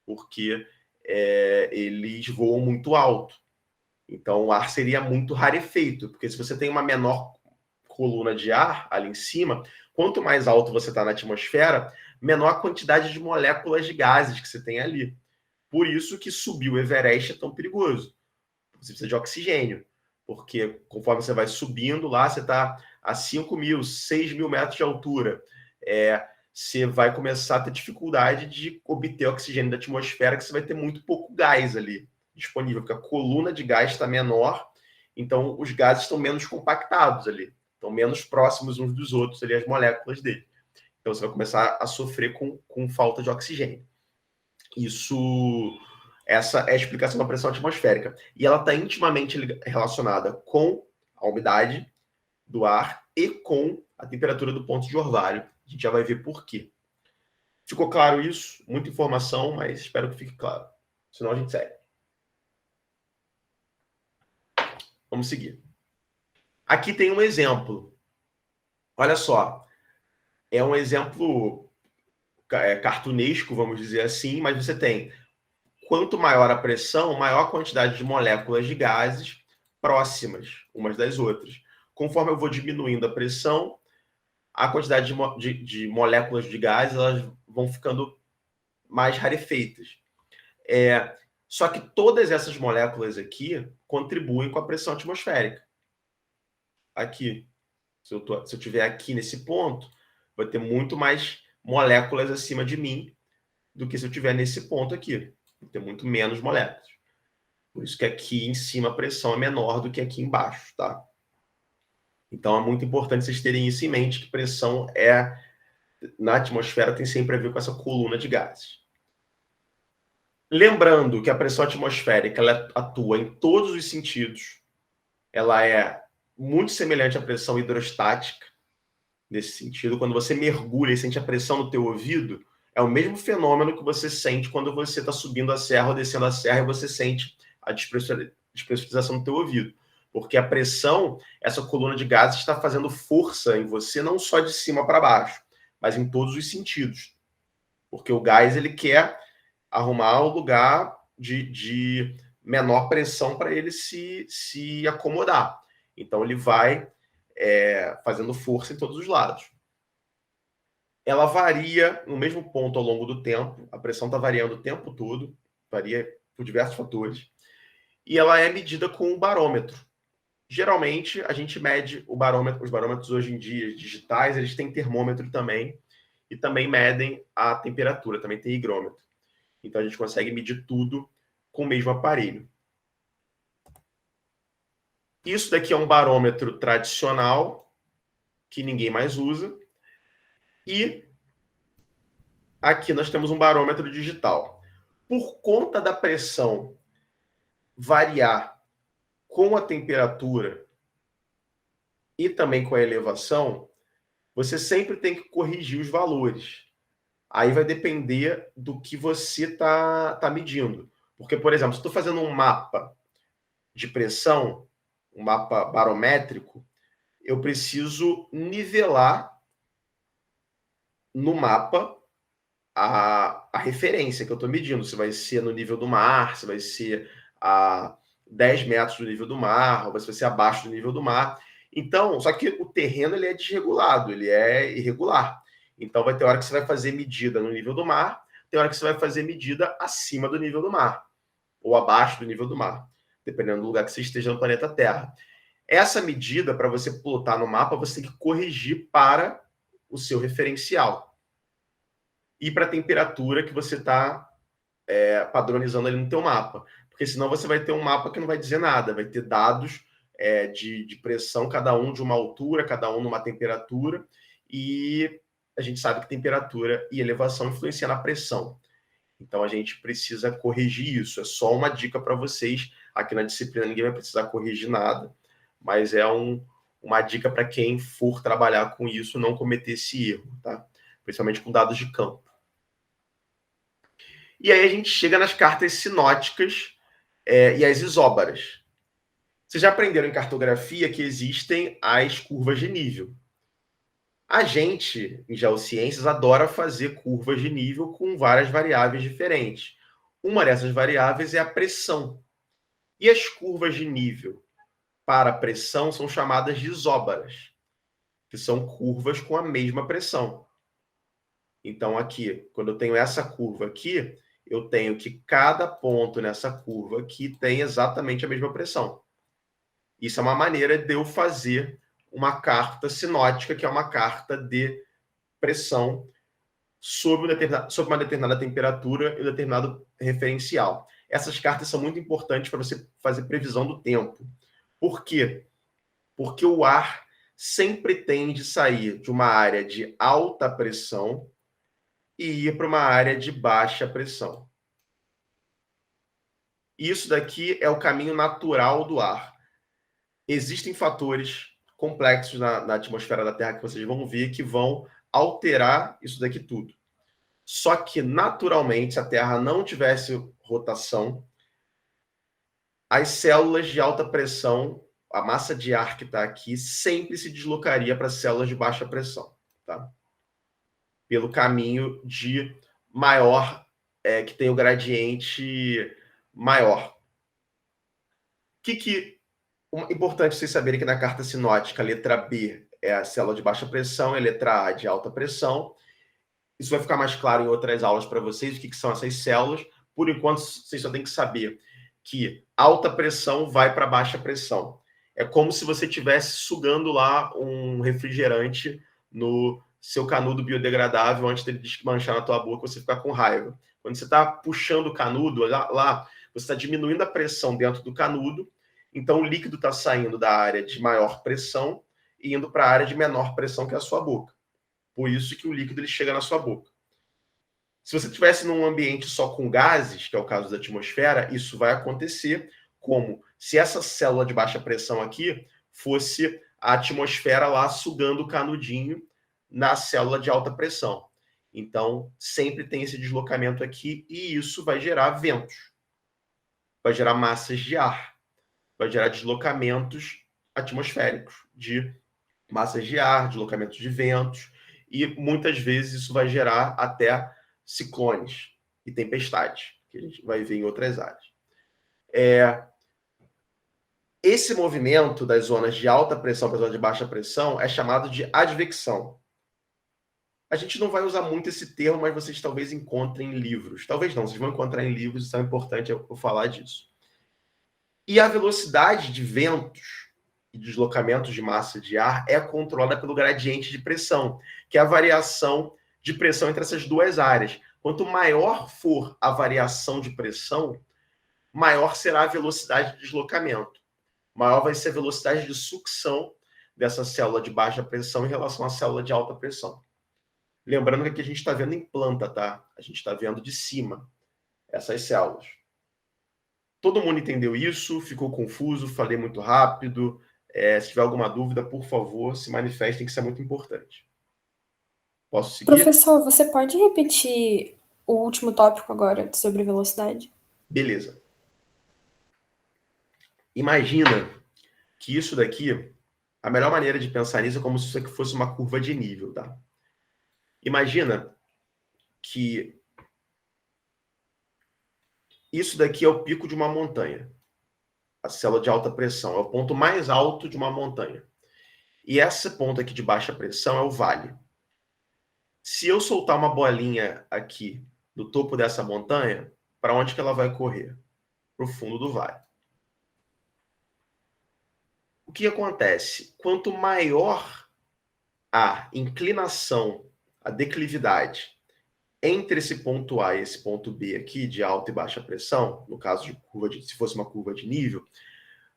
porque eles voam muito alto. Então, o ar seria muito rarefeito, porque se você tem uma menor coluna de ar ali em cima, quanto mais alto você está na atmosfera, menor a quantidade de moléculas de gases que você tem ali. Por isso que subir o Everest é tão perigoso. Você precisa de oxigênio, porque conforme você vai subindo lá, você está a 5.000, 6.000 metros de altura. Você vai começar a ter dificuldade de obter oxigênio da atmosfera, que você vai ter muito pouco gás ali disponível, porque a coluna de gás está menor, então os gases estão menos compactados ali, estão menos próximos uns dos outros ali, as moléculas dele. Então você vai começar a sofrer com falta de oxigênio. Essa é a explicação da pressão atmosférica. E ela está intimamente relacionada com a umidade do ar e com a temperatura do ponto de orvalho. A gente já vai ver por quê. Ficou claro isso? Muita informação, mas espero que fique claro. Senão a gente segue. Vamos seguir. Aqui tem um exemplo. Olha só, é um exemplo cartunesco, vamos dizer assim, mas você tem, quanto maior a pressão, maior a quantidade de moléculas de gases próximas umas das outras. Conforme eu vou diminuindo a pressão, a quantidade de moléculas de gases elas vão ficando mais rarefeitas. Só que todas essas moléculas aqui contribuem com a pressão atmosférica. Aqui. Se eu estiver aqui nesse ponto, vai ter muito mais moléculas acima de mim do que se eu estiver nesse ponto aqui. Vai ter muito menos moléculas. Por isso que aqui em cima a pressão é menor do que aqui embaixo, tá? Então é muito importante vocês terem isso em mente, que pressão na atmosfera tem sempre a ver com essa coluna de gases. Lembrando que a pressão atmosférica ela atua em todos os sentidos. Ela é muito semelhante à pressão hidrostática, nesse sentido. Quando você mergulha e sente a pressão no teu ouvido, é o mesmo fenômeno que você sente quando você está subindo a serra ou descendo a serra e você sente a despressurização no teu ouvido. Porque a pressão, essa coluna de gases está fazendo força em você, não só de cima para baixo, mas em todos os sentidos. Porque o gás ele quer arrumar um lugar de menor pressão para ele se acomodar. Então ele vai fazendo força em todos os lados. Ela varia no mesmo ponto ao longo do tempo, a pressão está variando o tempo todo, varia por diversos fatores, e ela é medida com um barômetro. Geralmente, a gente mede os barômetros hoje em dia digitais, eles têm termômetro também, e também medem a temperatura, também tem higrômetro. Então, a gente consegue medir tudo com o mesmo aparelho. Isso daqui é um barômetro tradicional, que ninguém mais usa. E aqui nós temos um barômetro digital. Por conta da pressão variar com a temperatura e também com a elevação, você sempre tem que corrigir os valores. Aí vai depender do que você está medindo. Porque, por exemplo, se estou fazendo um mapa de pressão, um mapa barométrico, eu preciso nivelar no mapa a referência que eu estou medindo. Se vai ser no nível do mar, se vai ser a 10 metros do nível do mar, ou se vai ser abaixo do nível do mar. Então, só que o terreno ele é desregulado, ele é irregular. Então, vai ter hora que você vai fazer medida no nível do mar, tem hora que você vai fazer medida acima do nível do mar, ou abaixo do nível do mar, dependendo do lugar que você esteja no planeta Terra. Essa medida, para você plotar no mapa, você tem que corrigir para o seu referencial e para a temperatura que você está padronizando ali no teu mapa. Porque senão você vai ter um mapa que não vai dizer nada, vai ter dados de pressão, cada um de uma altura, cada um numa temperatura, e a gente sabe que temperatura e elevação influenciam na pressão. Então a gente precisa corrigir isso. É só uma dica para vocês. Aqui na disciplina ninguém vai precisar corrigir nada, mas é uma dica para quem for trabalhar com isso, não cometer esse erro, tá? Principalmente com dados de campo. E aí a gente chega nas cartas sinóticas e as isóbaras. Vocês já aprenderam em cartografia que existem as curvas de nível. A gente, em geociências, adora fazer curvas de nível com várias variáveis diferentes. Uma dessas variáveis é a pressão. E as curvas de nível para a pressão são chamadas de isóbaras, que são curvas com a mesma pressão. Então, aqui, quando eu tenho essa curva aqui, eu tenho que cada ponto nessa curva aqui tem exatamente a mesma pressão. Isso é uma maneira de eu fazer uma carta sinótica, que é uma carta de pressão sob uma determinada temperatura e um determinado referencial. Essas cartas são muito importantes para você fazer previsão do tempo. Por quê? Porque o ar sempre tende a sair de uma área de alta pressão e ir para uma área de baixa pressão. Isso daqui é o caminho natural do ar. Existem fatores complexos na atmosfera da Terra que vocês vão ver que vão alterar isso daqui tudo. Só que, naturalmente, se a Terra não tivesse rotação, as células de alta pressão a massa de ar que está aqui sempre se deslocaria para células de baixa pressão, tá? Pelo caminho de maior, que tem o gradiente maior. Importante vocês saberem que na carta sinótica, a letra B é a célula de baixa pressão, e a letra A de alta pressão. Isso vai ficar mais claro em outras aulas para vocês, o que são essas células. Por enquanto, vocês só têm que saber que alta pressão vai para baixa pressão. É como se você estivesse sugando lá um refrigerante no seu canudo biodegradável antes dele desmanchar na tua boca, você ficar com raiva. Quando você está puxando o canudo, lá você está diminuindo a pressão dentro do canudo, então o líquido está saindo da área de maior pressão e indo para a área de menor pressão, que é a sua boca. Por isso que o líquido ele chega na sua boca. Se você estivesse num ambiente só com gases, que é o caso da atmosfera, isso vai acontecer como se essa célula de baixa pressão aqui fosse a atmosfera lá sugando o canudinho na célula de alta pressão. Então, sempre tem esse deslocamento aqui e isso vai gerar ventos. Vai gerar massas de ar. Vai gerar deslocamentos atmosféricos de massas de ar, deslocamentos de ventos, e muitas vezes isso vai gerar até ciclones e tempestades, que a gente vai ver em outras áreas. Esse movimento das zonas de alta pressão para a zona de baixa pressão é chamado de advecção. A gente não vai usar muito esse termo, mas vocês talvez encontrem em livros. Talvez não, vocês vão encontrar em livros, isso é importante eu falar disso. E a velocidade de ventos e deslocamentos de massa de ar é controlada pelo gradiente de pressão, que é a variação de pressão entre essas duas áreas. Quanto maior for a variação de pressão, maior será a velocidade de deslocamento. Maior vai ser a velocidade de sucção dessa célula de baixa pressão em relação à célula de alta pressão. Lembrando que aqui a gente está vendo em planta, tá? A gente está vendo de cima essas células. Todo mundo entendeu isso? Ficou confuso? Falei muito rápido? Se tiver alguma dúvida, por favor, se manifestem, que isso é muito importante. Posso seguir? Professor, você pode repetir o último tópico agora sobre velocidade? Beleza. Imagina que isso daqui, a melhor maneira de pensar nisso é como se isso aqui fosse uma curva de nível, tá? Imagina que isso daqui é o pico de uma montanha. A célula de alta pressão é o ponto mais alto de uma montanha. E esse ponto aqui de baixa pressão é o vale. Se eu soltar uma bolinha aqui do topo dessa montanha, para onde que ela vai correr? Para o fundo do vale. O que acontece? Quanto maior a inclinação, a declividade entre esse ponto A e esse ponto B aqui, de alta e baixa pressão, no caso de curva se fosse uma curva de nível,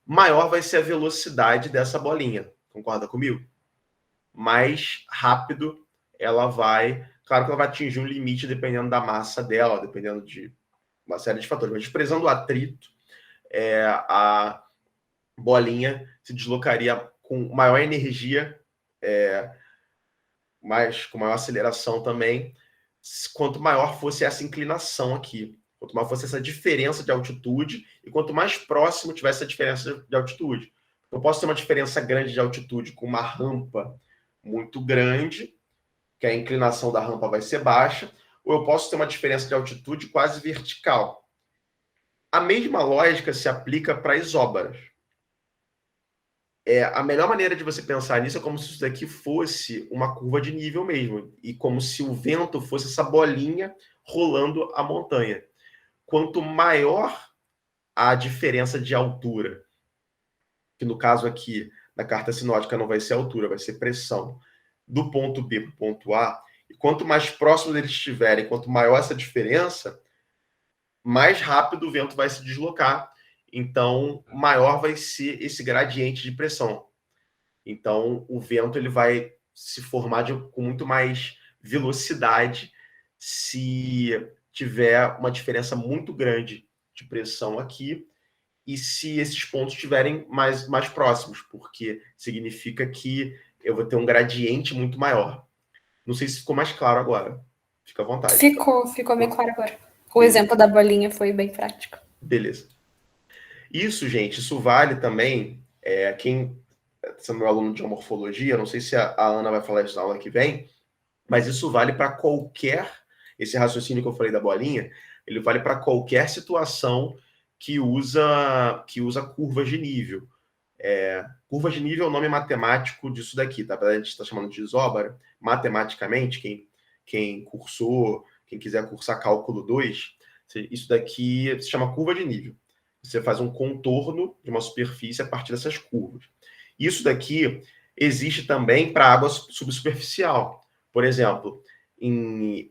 maior vai ser a velocidade dessa bolinha. Concorda comigo? Mais rápido ela vai... Claro que ela vai atingir um limite dependendo da massa dela, dependendo de uma série de fatores. Mas desprezando o atrito, a bolinha se deslocaria com maior energia, com maior aceleração também, quanto maior fosse essa inclinação aqui, quanto maior fosse essa diferença de altitude e quanto mais próximo tivesse essa diferença de altitude. Eu posso ter uma diferença grande de altitude com uma rampa muito grande, que a inclinação da rampa vai ser baixa, ou eu posso ter uma diferença de altitude quase vertical. A mesma lógica se aplica para isóbaras. A melhor maneira de você pensar nisso é como se isso daqui fosse uma curva de nível mesmo, e como se o vento fosse essa bolinha rolando a montanha. Quanto maior a diferença de altura, que no caso aqui, na carta sinótica não vai ser altura, vai ser pressão, do ponto B para o ponto A, e quanto mais próximo eles estiverem, quanto maior essa diferença, mais rápido o vento vai se deslocar. Então, maior vai ser esse gradiente de pressão. Então, o vento ele vai se formar com muito mais velocidade se tiver uma diferença muito grande de pressão aqui e se esses pontos estiverem mais próximos, porque significa que eu vou ter um gradiente muito maior. Não sei se ficou mais claro agora. Fica à vontade. Ficou bem claro agora. O exemplo da bolinha foi bem prático. Beleza. Isso, gente, isso vale também Quem sendo meu aluno de morfologia, não sei se a Ana vai falar isso na aula que vem, mas isso vale para esse raciocínio que eu falei da bolinha, ele vale para qualquer situação que usa curvas de nível. Curvas de nível é o nome matemático disso daqui, tá? A gente está chamando de isóbara. Matematicamente, quem cursou, quem quiser cursar cálculo 2, isso daqui se chama curva de nível. Você faz um contorno de uma superfície a partir dessas curvas. Isso daqui existe também para água subsuperficial. Por exemplo,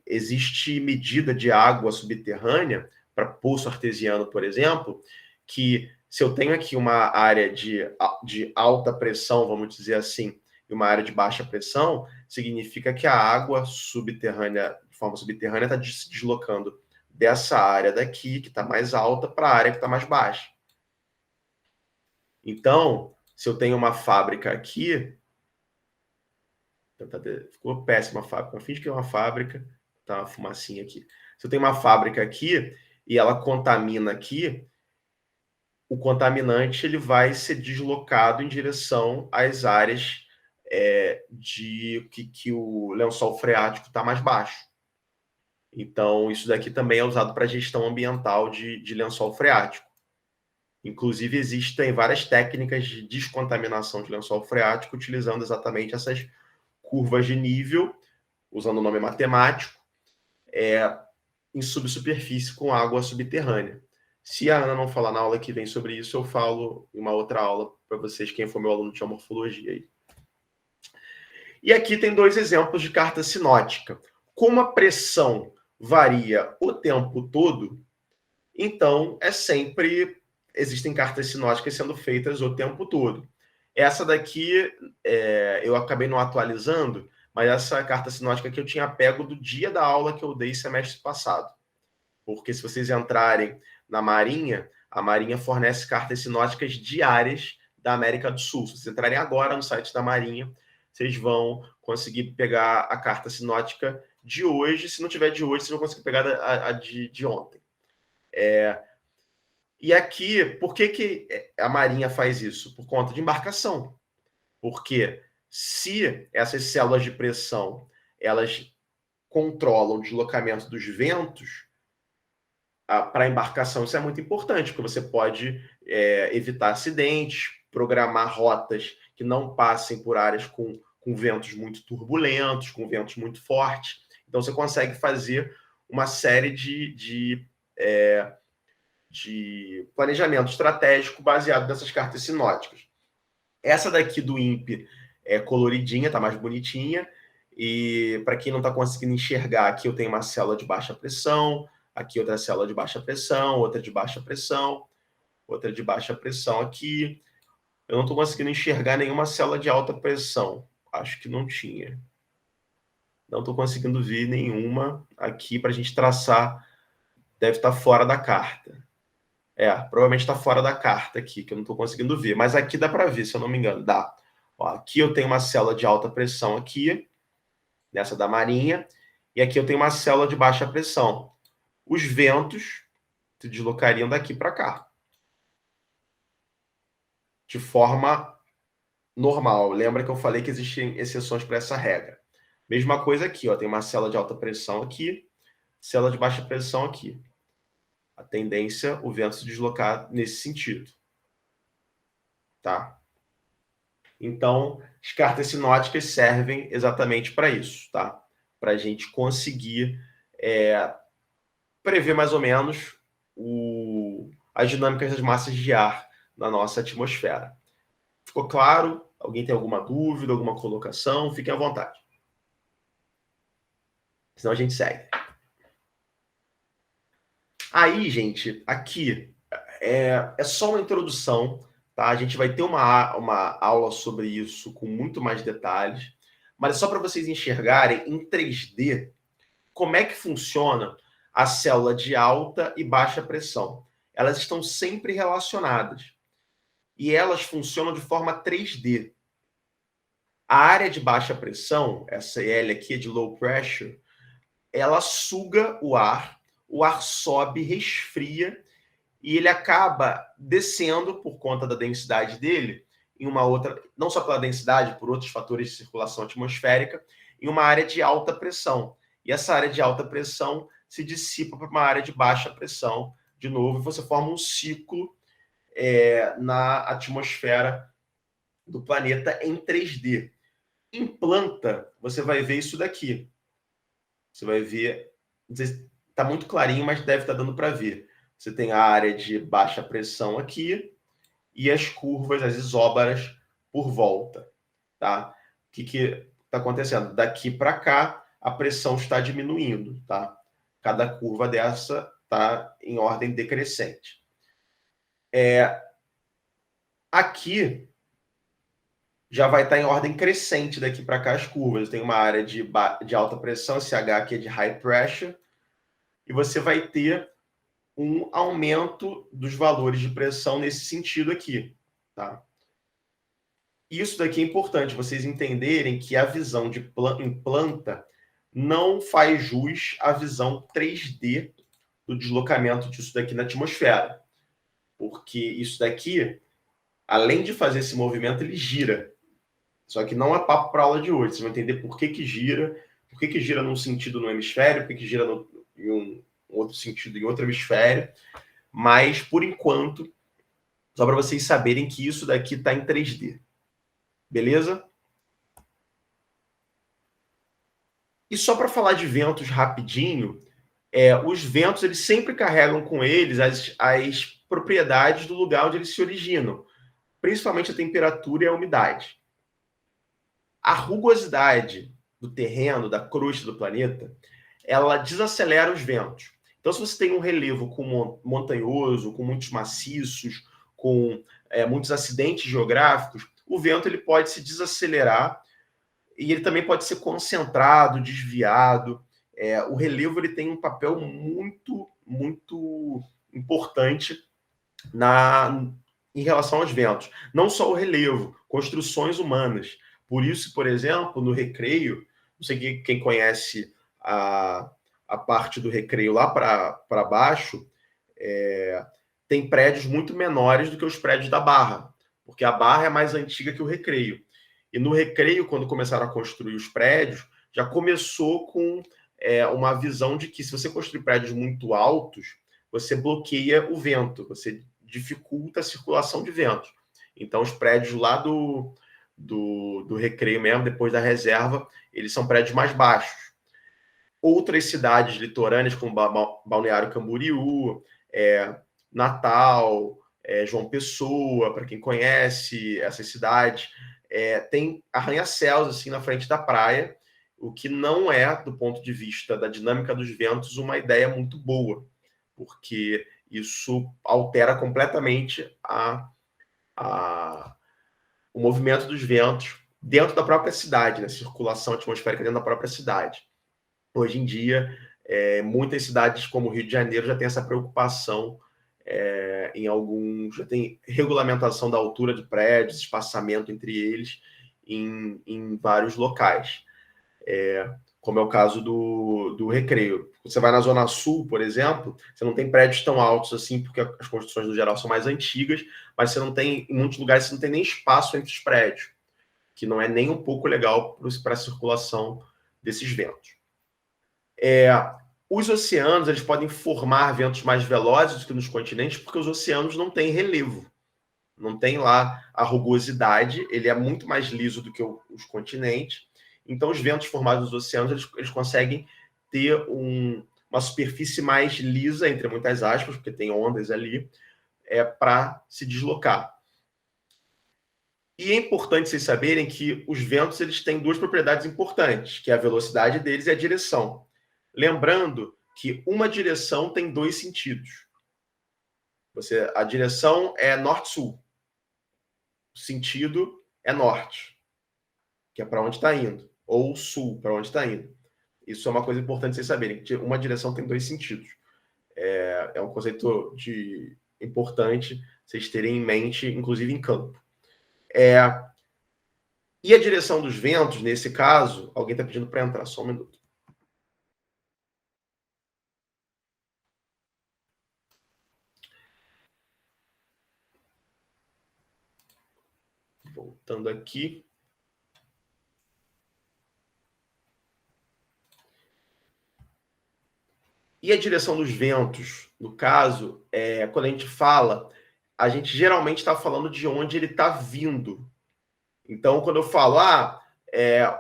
existe medida de água subterrânea para poço artesiano, por exemplo, que se eu tenho aqui uma área de alta pressão, vamos dizer assim, e uma área de baixa pressão, significa que a água subterrânea, de forma subterrânea, está se deslocando dessa área daqui, que está mais alta, para a área que está mais baixa. Então, se eu tenho uma fábrica aqui, ficou péssima a fábrica, eu finge que é uma fábrica, tá uma fumacinha aqui. Se eu tenho uma fábrica aqui e ela contamina aqui, o contaminante ele vai ser deslocado em direção às áreas de que o lençol freático está mais baixo. Então, isso daqui também é usado para gestão ambiental de lençol freático. Inclusive, existem várias técnicas de descontaminação de lençol freático utilizando exatamente curvas de nível, usando o nome matemático, em subsuperfície com água subterrânea. Se a Ana não falar na aula que vem sobre isso, eu falo em uma outra aula para vocês, quem for meu aluno de morfologia aí. E aqui tem 2 exemplos de carta sinótica. Como a pressão varia o tempo todo, então existem cartas sinóticas sendo feitas o tempo todo. Essa daqui eu acabei não atualizando, mas essa carta sinótica aqui eu tinha pego do dia da aula que eu dei semestre passado. Porque se vocês entrarem na Marinha, a Marinha fornece cartas sinóticas diárias da América do Sul. Se vocês entrarem agora no site da Marinha, vocês vão conseguir pegar a carta sinótica de hoje. Se não tiver de hoje, vocês vão conseguir pegar a de ontem. E aqui, por que a Marinha faz isso? Por conta de embarcação. Porque se essas células de pressão elas controlam o deslocamento dos ventos, para a embarcação isso é muito importante, porque você pode evitar acidentes, programar rotas que não passem por áreas com ventos muito turbulentos, com ventos muito fortes. Então, você consegue fazer uma série de planejamento estratégico baseado nessas cartas sinóticas. Essa daqui do INPE é coloridinha, tá mais bonitinha, e para quem não está conseguindo enxergar, aqui eu tenho uma célula de baixa pressão, aqui outra célula de baixa pressão, outra de baixa pressão, outra de baixa pressão aqui. Eu não estou conseguindo enxergar nenhuma célula de alta pressão. Acho que não tinha. Não estou conseguindo ver nenhuma aqui para a gente traçar. Deve estar fora da carta. Provavelmente está fora da carta aqui, que eu não estou conseguindo ver. Mas aqui dá para ver, se eu não me engano. Dá. Ó, aqui eu tenho uma célula de alta pressão aqui, nessa da Marinha. E aqui eu tenho uma célula de baixa pressão. Os ventos se deslocariam daqui para cá. De forma normal. Lembra que eu falei que existem exceções para essa regra. Mesma coisa aqui, ó, tem uma célula de alta pressão aqui, célula de baixa pressão aqui. A tendência, o vento se deslocar nesse sentido. Tá? Então, as cartas sinóticas servem exatamente para isso, tá? Para a gente conseguir prever mais ou menos as dinâmicas das massas de ar na nossa atmosfera. Ficou claro? Alguém tem alguma dúvida, alguma colocação? Fiquem à vontade. Senão a gente segue. Aí, gente, aqui é só uma introdução, tá? A gente vai ter uma aula sobre isso com muito mais detalhes, mas é só para vocês enxergarem em 3D como é que funciona a célula de alta e baixa pressão. Elas estão sempre relacionadas. E elas funcionam de forma 3D. A área de baixa pressão, essa L aqui é de low pressure, ela suga o ar sobe, resfria, e ele acaba descendo, por conta da densidade dele, em uma outra, não só pela densidade, por outros fatores de circulação atmosférica, em uma área de alta pressão. E essa área de alta pressão se dissipa para uma área de baixa pressão, de novo, e você forma um ciclo na atmosfera do planeta em 3D. Em planta, você vai ver isso daqui. Você vai ver, não sei se está muito clarinho, mas deve estar dando para ver. Você tem a área de baixa pressão aqui e as curvas, as isóbaras por volta. Tá? O que está acontecendo? Daqui para cá, a pressão está diminuindo. Tá? Cada curva dessa está em ordem decrescente. Aqui já vai estar em ordem crescente daqui para cá as curvas. Tem uma área de alta pressão, esse H aqui é de high pressure, e você vai ter um aumento dos valores de pressão nesse sentido aqui. Tá? Isso daqui é importante, vocês entenderem que a visão em planta não faz jus à visão 3D do deslocamento disso daqui na atmosfera. Porque isso daqui, além de fazer esse movimento, ele gira. Só que não é papo para a aula de hoje. Vocês vão entender por que gira num sentido no hemisfério, por que gira em um outro sentido em outro hemisfério. Mas, por enquanto, só para vocês saberem que isso daqui está em 3D. Beleza? E só para falar de ventos rapidinho, os ventos eles sempre carregam com eles as propriedades do lugar onde eles se originam, principalmente a temperatura e a umidade. A rugosidade do terreno, da crosta do planeta, ela desacelera os ventos. Então, se você tem um relevo montanhoso, com muitos maciços, com muitos acidentes geográficos, o vento ele pode se desacelerar e ele também pode ser concentrado, desviado. O relevo ele tem um papel muito, muito importante em relação aos ventos. Não só o relevo, construções humanas. Por isso, por exemplo, no Recreio, não sei quem conhece a parte do Recreio lá para baixo, tem prédios muito menores do que os prédios da Barra, porque a Barra é mais antiga que o Recreio. E no Recreio, quando começaram a construir os prédios, já começou com uma visão de que se você construir prédios muito altos, você bloqueia o vento, você dificulta a circulação de vento. Então, os prédios lá do Recreio mesmo, depois da reserva, eles são prédios mais baixos. Outras cidades litorâneas, como Balneário Camboriú, Natal, João Pessoa, para quem conhece essas cidades, tem arranha-céus assim na frente da praia, o que não é, do ponto de vista da dinâmica dos ventos, uma ideia muito boa, porque isso altera completamente o movimento dos ventos dentro da própria cidade, né? Circulação atmosférica dentro da própria cidade. Hoje em dia, muitas cidades como o Rio de Janeiro já tem essa preocupação, em alguns, já tem regulamentação da altura de prédios, espaçamento entre eles em vários locais. Como é o caso do Recreio. Você vai na Zona Sul, por exemplo, você não tem prédios tão altos assim, porque as construções no geral são mais antigas, mas você não tem, em muitos lugares, você não tem nem espaço entre os prédios, que não é nem um pouco legal para a circulação desses ventos. Os oceanos eles podem formar ventos mais velozes do que nos continentes, porque os oceanos não têm relevo, não tem lá a rugosidade, ele é muito mais liso do que os continentes. Então, os ventos formados nos oceanos eles conseguem ter uma superfície mais lisa, entre muitas aspas, porque tem ondas ali, para se deslocar. E é importante vocês saberem que os ventos eles têm duas propriedades importantes, que é a velocidade deles e a direção. Lembrando que uma direção tem dois sentidos. A direção é norte-sul. O sentido é norte, que é para onde está indo, ou sul, para onde está indo. Isso é uma coisa importante vocês saberem, que uma direção tem dois sentidos. É um conceito importante vocês terem em mente, inclusive em campo. E a direção dos ventos, nesse caso, alguém está pedindo para entrar, só um minuto. Voltando aqui. E a direção dos ventos, no caso, quando a gente fala, a gente geralmente está falando de onde ele está vindo. Então, quando eu falo,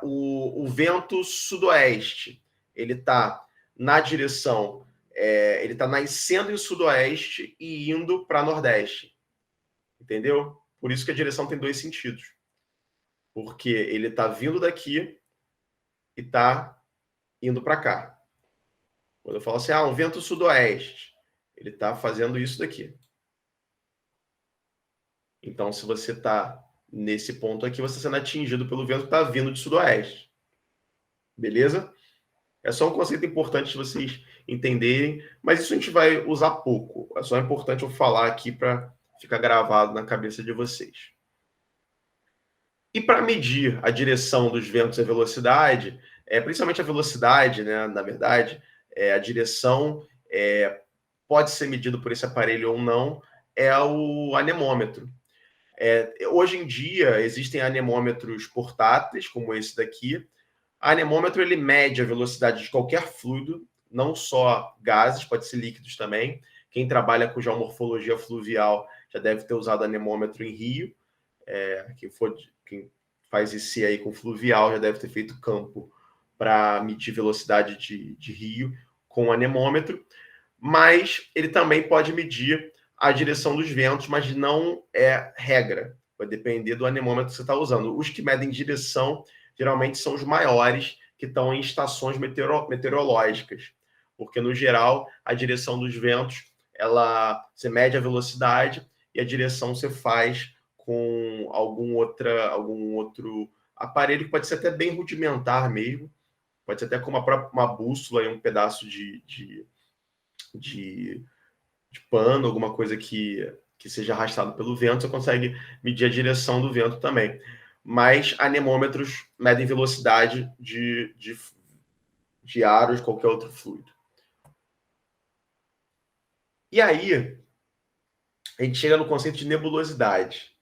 o vento sudoeste, ele está na direção, ele está nascendo em sudoeste e indo para nordeste. Entendeu? Por isso que a direção tem dois sentidos. Porque ele está vindo daqui e está indo para cá. Quando eu falo assim, um vento sudoeste, ele está fazendo isso daqui. Então, se você está nesse ponto aqui, você está sendo atingido pelo vento que está vindo de sudoeste. Beleza? É só um conceito importante de vocês entenderem, mas isso a gente vai usar pouco. É só importante eu falar aqui para ficar gravado na cabeça de vocês. E para medir a direção dos ventos e a velocidade, principalmente a velocidade, né, na verdade, a direção pode ser medido por esse aparelho ou não, é o anemômetro. Hoje em dia, existem anemômetros portáteis, como esse daqui. O anemômetro ele mede a velocidade de qualquer fluido, não só gases, pode ser líquidos também. Quem trabalha com geomorfologia fluvial já deve ter usado anemômetro em rio. Quem faz IC aí com fluvial já deve ter feito campo para medir velocidade de rio com anemômetro, mas ele também pode medir a direção dos ventos, mas não é regra, vai depender do anemômetro que você está usando. Os que medem direção geralmente são os maiores, que estão em estações meteorológicas, porque no geral a direção dos ventos, você mede a velocidade e a direção você faz com algum outro aparelho, que pode ser até bem rudimentar mesmo, pode ser até com uma bússola e um pedaço de pano, alguma coisa que seja arrastado pelo vento, você consegue medir a direção do vento também. Mas anemômetros medem velocidade de ar ou de qualquer outro fluido. E aí, a gente chega no conceito de nebulosidade,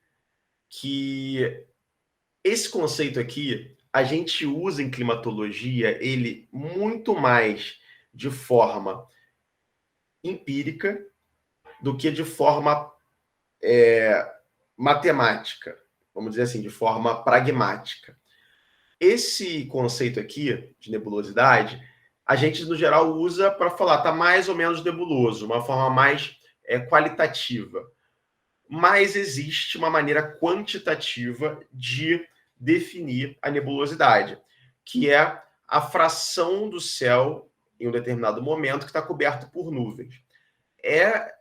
que esse conceito aqui, a gente usa em climatologia ele muito mais de forma empírica do que de forma matemática, vamos dizer assim, de forma pragmática. Esse conceito aqui de nebulosidade, a gente, no geral, usa para falar, está mais ou menos nebuloso, uma forma mais qualitativa. Mas existe uma maneira quantitativa de definir a nebulosidade, que é a fração do céu em um determinado momento que está coberto por nuvens. É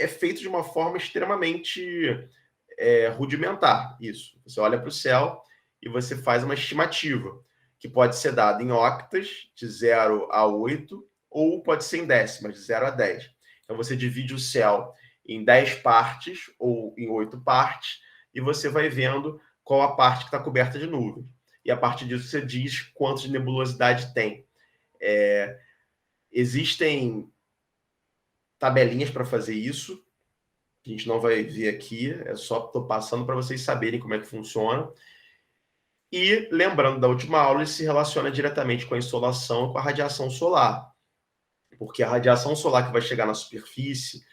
feito de uma forma extremamente rudimentar, isso. Você olha para o céu e você faz uma estimativa, que pode ser dada em octas, de 0 a 8, ou pode ser em décimas, de 0 a 10. Então você divide o céu em 10 partes ou em 8 partes, e você vai vendo qual a parte que está coberta de nuvens. E a partir disso você diz quanto de nebulosidade tem. Existem tabelinhas para fazer isso, que a gente não vai ver aqui, só estou passando para vocês saberem como é que funciona. E, lembrando da última aula, ele se relaciona diretamente com a insolação e com a radiação solar. Porque a radiação solar que vai chegar na superfície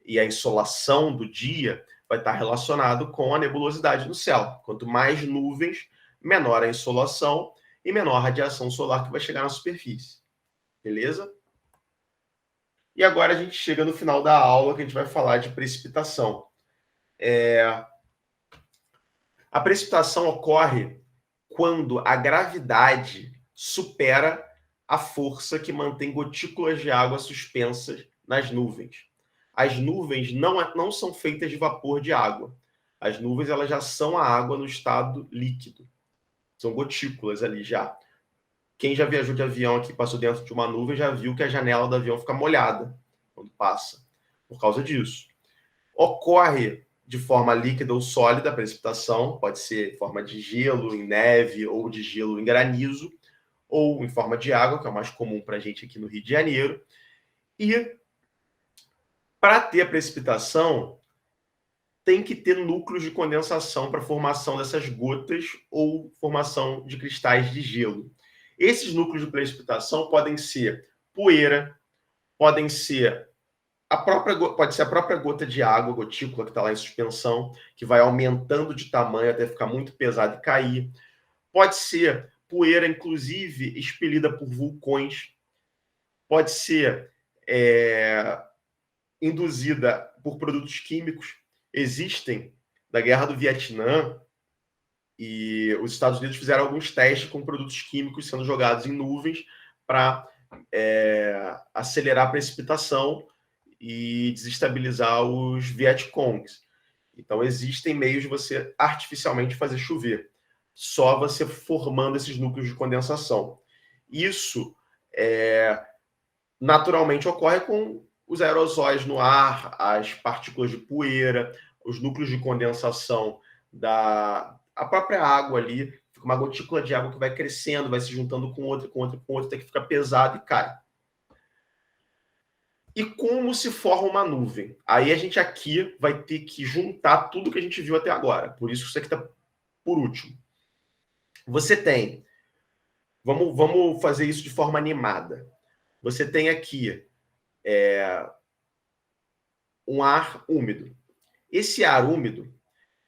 e a insolação do dia vai estar relacionado com a nebulosidade no céu. Quanto mais nuvens, menor a insolação e menor a radiação solar que vai chegar na superfície. Beleza? E agora a gente chega no final da aula, que a gente vai falar de precipitação. A precipitação ocorre quando a gravidade supera a força que mantém gotículas de água suspensas nas nuvens. As nuvens não são feitas de vapor de água. As nuvens elas já são a água no estado líquido. São gotículas ali já. Quem já viajou de avião aqui, passou dentro de uma nuvem, já viu que a janela do avião fica molhada quando passa, por causa disso. Ocorre de forma líquida ou sólida a precipitação, pode ser em forma de gelo em neve ou de gelo em granizo, ou em forma de água, que é o mais comum para a gente aqui no Rio de Janeiro. E para ter a precipitação, tem que ter núcleos de condensação para a formação dessas gotas ou formação de cristais de gelo. Esses núcleos de precipitação podem ser poeira, podem ser pode ser a própria gota de água, gotícula, que está lá em suspensão, que vai aumentando de tamanho até ficar muito pesado e cair. Pode ser poeira, inclusive, expelida por vulcões. Pode ser induzida por produtos químicos. Existem, da Guerra do Vietnã, e os Estados Unidos fizeram alguns testes com produtos químicos sendo jogados em nuvens para acelerar a precipitação e desestabilizar os Vietcongs. Então, existem meios de você artificialmente fazer chover, só você formando esses núcleos de condensação. Isso naturalmente ocorre com os aerosóis no ar, as partículas de poeira, os núcleos de condensação a própria água ali, fica uma gotícula de água que vai crescendo, vai se juntando com outra, até que fica pesado e cai. E como se forma uma nuvem? Aí a gente aqui vai ter que juntar tudo que a gente viu até agora. Por isso que isso aqui está por último. Você tem... Vamos fazer isso de forma animada. Você tem aqui um ar úmido. Esse ar úmido,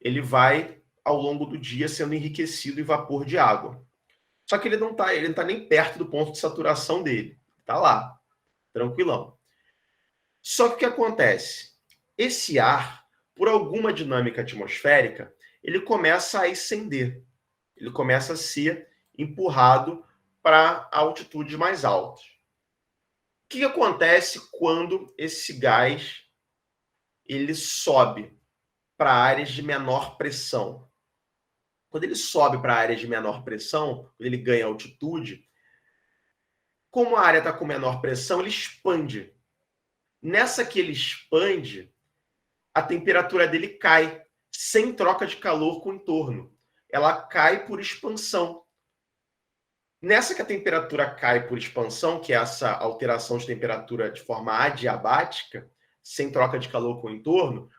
ele vai, ao longo do dia, sendo enriquecido em vapor de água. Só que ele não está nem perto do ponto de saturação dele. Está lá, tranquilão. Só que o que acontece? Esse ar, por alguma dinâmica atmosférica, ele começa a ascender. Ele começa a ser empurrado para altitudes mais altas. O que acontece quando esse gás ele sobe para áreas de menor pressão? Quando ele sobe para áreas de menor pressão, quando ele ganha altitude, como a área está com menor pressão, ele expande. Nessa que ele expande, a temperatura dele cai, sem troca de calor com o entorno. Ela cai por expansão. Nessa que a temperatura cai por expansão, que é essa alteração de temperatura de forma adiabática, sem troca de calor com o entorno,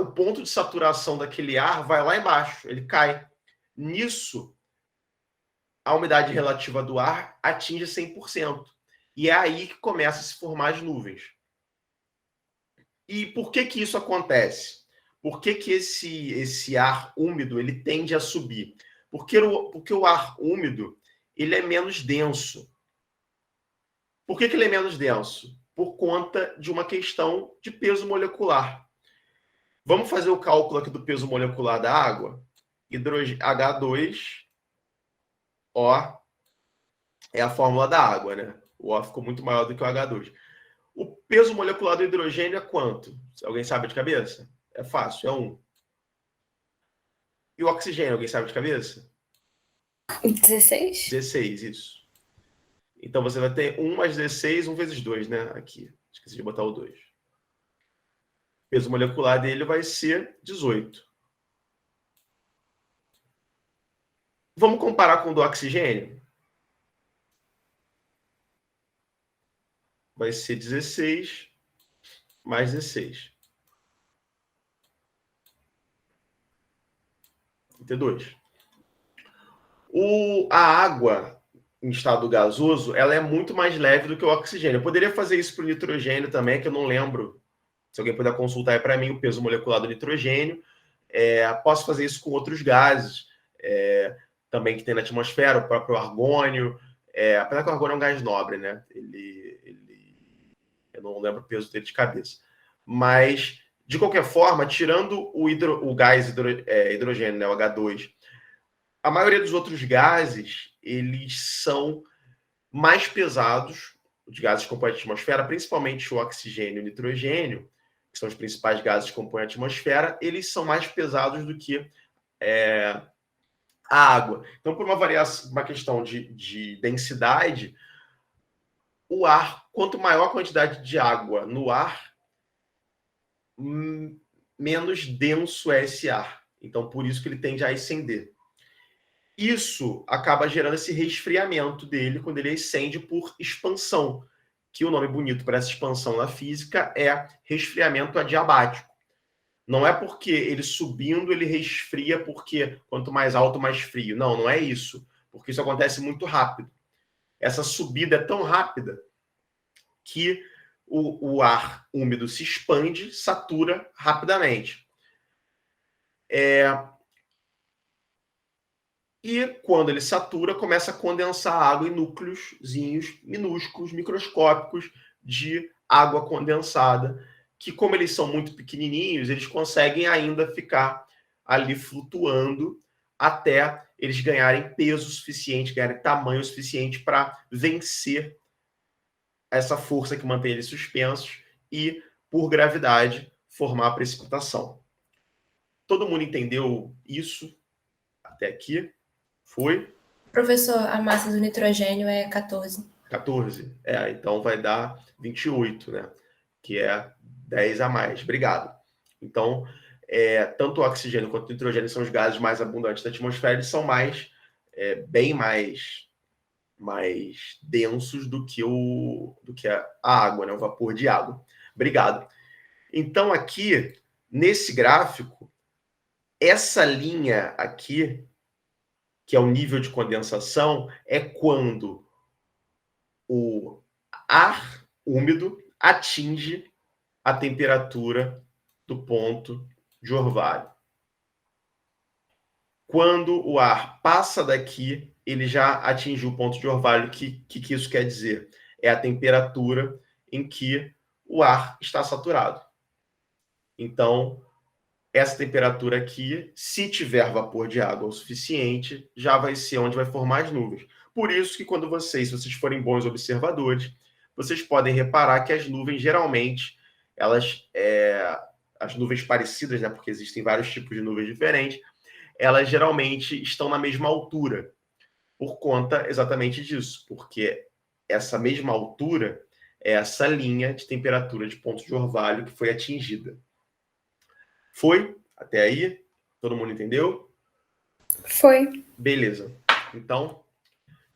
o ponto de saturação daquele ar vai lá embaixo, ele cai. Nisso, a umidade relativa do ar atinge 100%. E é aí que começa a se formar as nuvens. E por que isso acontece? Por que esse ar úmido ele tende a subir? Porque o ar úmido ele é menos denso. Por que ele é menos denso? Por conta de uma questão de peso molecular. Vamos fazer o cálculo aqui do peso molecular da água? H2O é a fórmula da água, né? O O ficou muito maior do que o H2. O peso molecular do hidrogênio é quanto? Alguém sabe de cabeça? É fácil, é 1. E o oxigênio, alguém sabe de cabeça? 16? 16, isso. Então você vai ter 1 mais 16, 1 vezes 2, né? Aqui. Esqueci de botar o 2. O peso molecular dele vai ser 18. Vamos comparar com o do oxigênio? Vai ser 16 mais 16. 32. A água em estado gasoso, ela é muito mais leve do que o oxigênio. Eu poderia fazer isso para o nitrogênio também, que eu não lembro. Se alguém puder consultar aí para mim o peso molecular do nitrogênio. Posso fazer isso com outros gases também que tem na atmosfera, o próprio argônio. Apesar que o argônio é um gás nobre, né? Eu não lembro o peso dele de cabeça. Mas, de qualquer forma, tirando o gás hidrogênio, né, o H2, a maioria dos outros gases, eles são mais pesados, os gases que compõem a atmosfera, principalmente o oxigênio e o nitrogênio, que são os principais gases que compõem a atmosfera, eles são mais pesados do que a água. Então, por uma questão de densidade, o ar, quanto maior a quantidade de água no ar, menos denso é esse ar. Então, por isso que ele tende a ascender. Isso acaba gerando esse resfriamento dele quando ele ascende por expansão, que o nome bonito para essa expansão na física é resfriamento adiabático. Não é porque ele subindo, ele resfria, porque quanto mais alto, mais frio. Não, não é isso. Porque isso acontece muito rápido. Essa subida é tão rápida que o ar úmido se expande, satura rapidamente. E quando ele satura, começa a condensar água em núcleozinhos minúsculos, microscópicos de água condensada, que como eles são muito pequenininhos, eles conseguem ainda ficar ali flutuando até eles ganharem peso suficiente, ganharem tamanho suficiente para vencer essa força que mantém eles suspensos e, por gravidade, formar a precipitação. Todo mundo entendeu isso até aqui? Foi? Professor, a massa do nitrogênio é 14. 14? Então vai dar 28, né? Que é 10 a mais. Obrigado. Então, tanto o oxigênio quanto o nitrogênio são os gases mais abundantes da atmosfera, eles são bem mais densos do que a água, né? O vapor de água. Obrigado. Então, aqui, nesse gráfico, essa linha aqui, que é o nível de condensação, é quando o ar úmido atinge a temperatura do ponto de orvalho. Quando o ar passa daqui, ele já atingiu o ponto de orvalho. O que isso quer dizer? É a temperatura em que o ar está saturado. Então, essa temperatura aqui, se tiver vapor de água o suficiente, já vai ser onde vai formar as nuvens. Por isso que quando se vocês forem bons observadores, vocês podem reparar que as nuvens, geralmente, as nuvens parecidas, né, porque existem vários tipos de nuvens diferentes, elas geralmente estão na mesma altura, por conta exatamente disso, porque essa mesma altura é essa linha de temperatura de ponto de orvalho que foi atingida. Foi? Até aí? Todo mundo entendeu? Foi. Beleza. Então,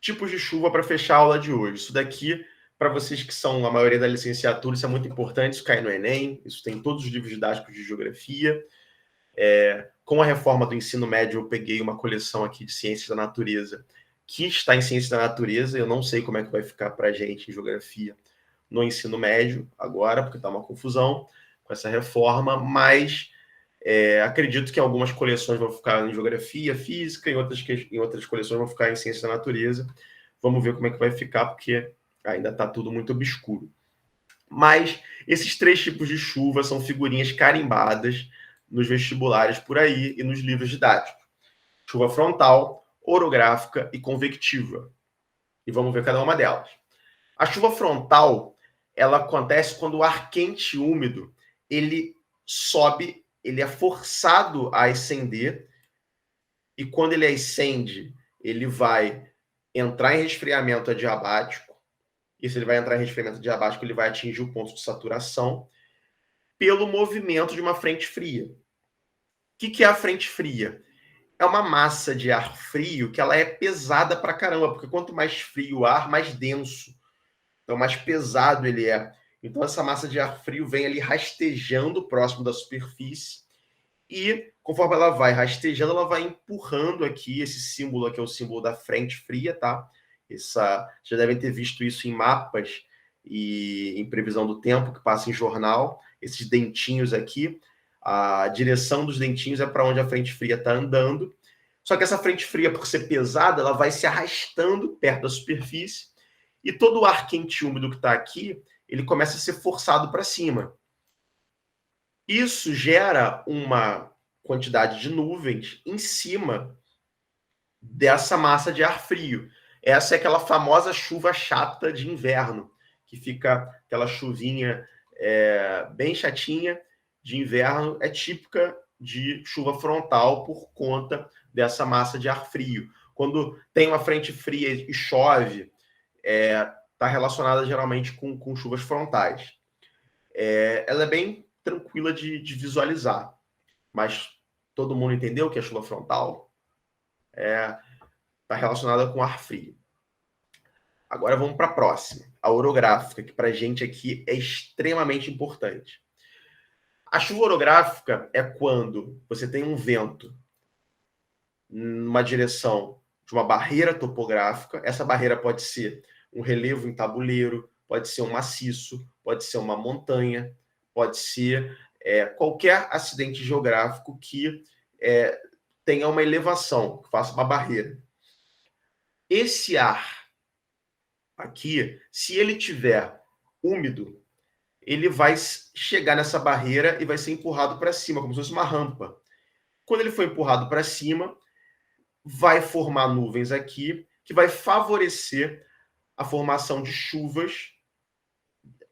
tipos de chuva para fechar a aula de hoje. Isso daqui, para vocês que são a maioria da licenciatura, isso é muito importante, isso cai no Enem, isso tem em todos os livros didáticos de geografia. Com a reforma do ensino médio, eu peguei uma coleção aqui de ciências da natureza, que está em ciências da natureza. Eu não sei como é que vai ficar para a gente em geografia no ensino médio agora, porque está uma confusão com essa reforma, mas acredito que algumas coleções vão ficar em geografia, física, em outras coleções vão ficar em ciências da natureza. Vamos ver como é que vai ficar, porque ainda está tudo muito obscuro. Mas esses 3 tipos de chuva são figurinhas carimbadas nos vestibulares por aí e nos livros didáticos. Chuva frontal, orográfica e convectiva. E vamos ver cada uma delas. A chuva frontal, ela acontece quando o ar quente e úmido, ele sobe, ele é forçado a ascender, e quando ele ascende, ele vai entrar em resfriamento adiabático, e se ele vai entrar em resfriamento adiabático, ele vai atingir o ponto de saturação, pelo movimento de uma frente fria. O que é a frente fria? É uma massa de ar frio que ela é pesada pra caramba, porque quanto mais frio o ar, mais denso. Então, mais pesado ele é. Então, essa massa de ar frio vem ali rastejando próximo da superfície e, conforme ela vai rastejando, ela vai empurrando aqui. Esse símbolo aqui é o símbolo da frente fria, tá? Já devem ter visto isso em mapas e em previsão do tempo, que passa em jornal. Esses dentinhos aqui, a direção dos dentinhos é para onde a frente fria está andando. Só que essa frente fria, por ser pesada, ela vai se arrastando perto da superfície e todo o ar quente e úmido que está aqui, ele começa a ser forçado para cima. Isso gera uma quantidade de nuvens em cima dessa massa de ar frio. Essa é aquela famosa chuva chata de inverno, que fica aquela chuvinha bem chatinha de inverno, é típica de chuva frontal por conta dessa massa de ar frio. Quando tem uma frente fria e chove, está relacionada geralmente com chuvas frontais. Ela é bem tranquila de visualizar, mas todo mundo entendeu o que é chuva frontal? Está relacionada com ar frio. Agora vamos para a próxima, a orográfica, que para a gente aqui é extremamente importante. A chuva orográfica é quando você tem um vento numa direção de uma barreira topográfica. Essa barreira pode ser um relevo em tabuleiro, pode ser um maciço, pode ser uma montanha, pode ser qualquer acidente geográfico que tenha uma elevação, que faça uma barreira. Esse ar aqui, se ele tiver úmido, ele vai chegar nessa barreira e vai ser empurrado para cima, como se fosse uma rampa. Quando ele for empurrado para cima, vai formar nuvens aqui, que vai favorecer a formação de chuvas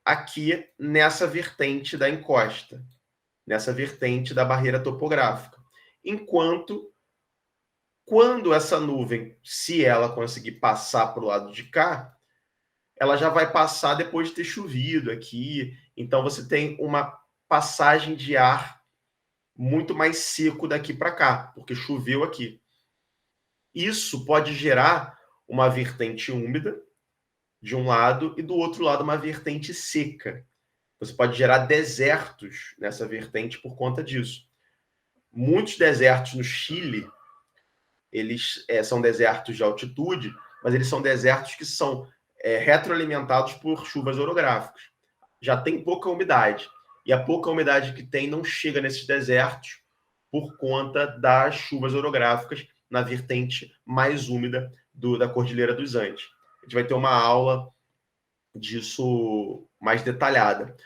aqui nessa vertente da encosta, nessa vertente da barreira topográfica. Enquanto, quando essa nuvem, se ela conseguir passar para o lado de cá, ela já vai passar depois de ter chovido aqui. Então, você tem uma passagem de ar muito mais seco daqui para cá, porque choveu aqui. Isso pode gerar uma vertente úmida de um lado e do outro lado uma vertente seca. Você pode gerar desertos nessa vertente por conta disso. Muitos desertos no Chile, eles são desertos de altitude, mas eles são desertos que são retroalimentados por chuvas orográficas. Já tem pouca umidade. E a pouca umidade que tem não chega nesses desertos por conta das chuvas orográficas na vertente mais úmida da Cordilheira dos Andes. A gente vai ter uma aula disso mais detalhada.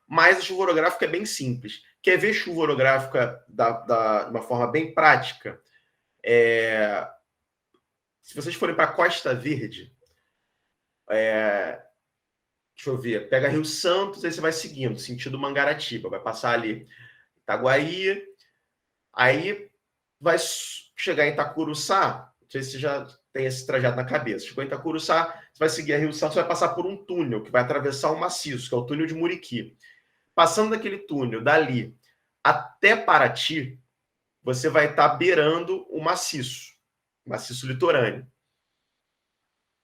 Mas a chuva orográfica é bem simples. Quer ver chuva orográfica de uma forma bem prática? Se vocês forem para a Costa Verde, deixa eu ver, pega Rio Santos, aí você vai seguindo, sentido Mangaratiba, vai passar ali Itaguaí, aí vai chegar em Itacuruçá, não sei se você já tem esse trajeto na cabeça, chegou em Itacuruçá, você vai seguir a Rio Santos, vai passar por um túnel, que vai atravessar um maciço, que é o túnel de Muriqui. Passando daquele túnel, dali até Paraty, você vai estar beirando o maciço litorâneo.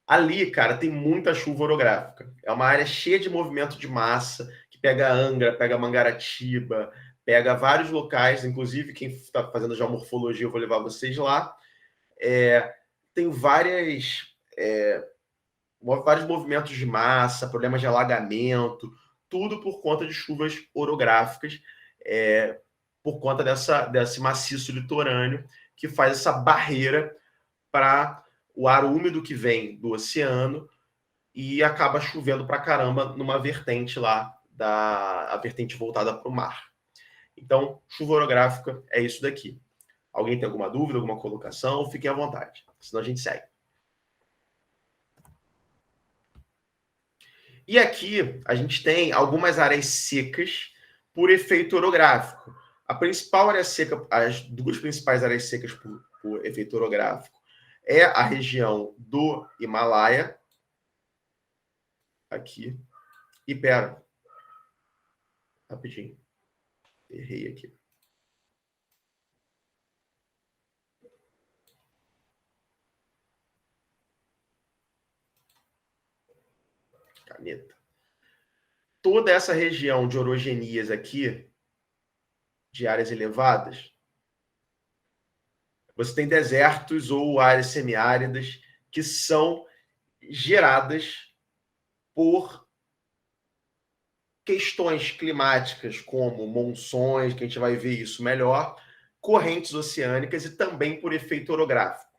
Ali, cara, tem muita chuva orográfica. É uma área cheia de movimento de massa, que pega Angra, pega Mangaratiba, pega vários locais, inclusive quem está fazendo geomorfologia, eu vou levar vocês lá. Tem vários movimentos de massa, problemas de alagamento, tudo por conta de chuvas orográficas, por conta desse maciço litorâneo que faz essa barreira para o ar úmido que vem do oceano e acaba chovendo para caramba numa vertente lá, a vertente voltada para o mar. Então, chuva orográfica é isso daqui. Alguém tem alguma dúvida, alguma colocação? Fiquem à vontade, senão a gente segue. E aqui a gente tem algumas áreas secas por efeito orográfico. A principal área seca, as duas principais áreas secas por efeito orográfico é a região do Himalaia, aqui, e rapidinho, errei aqui. Caneta. Toda essa região de orogenias aqui, de áreas elevadas, você tem desertos ou áreas semiáridas que são geradas por questões climáticas, como monções, que a gente vai ver isso melhor, correntes oceânicas e também por efeito orográfico.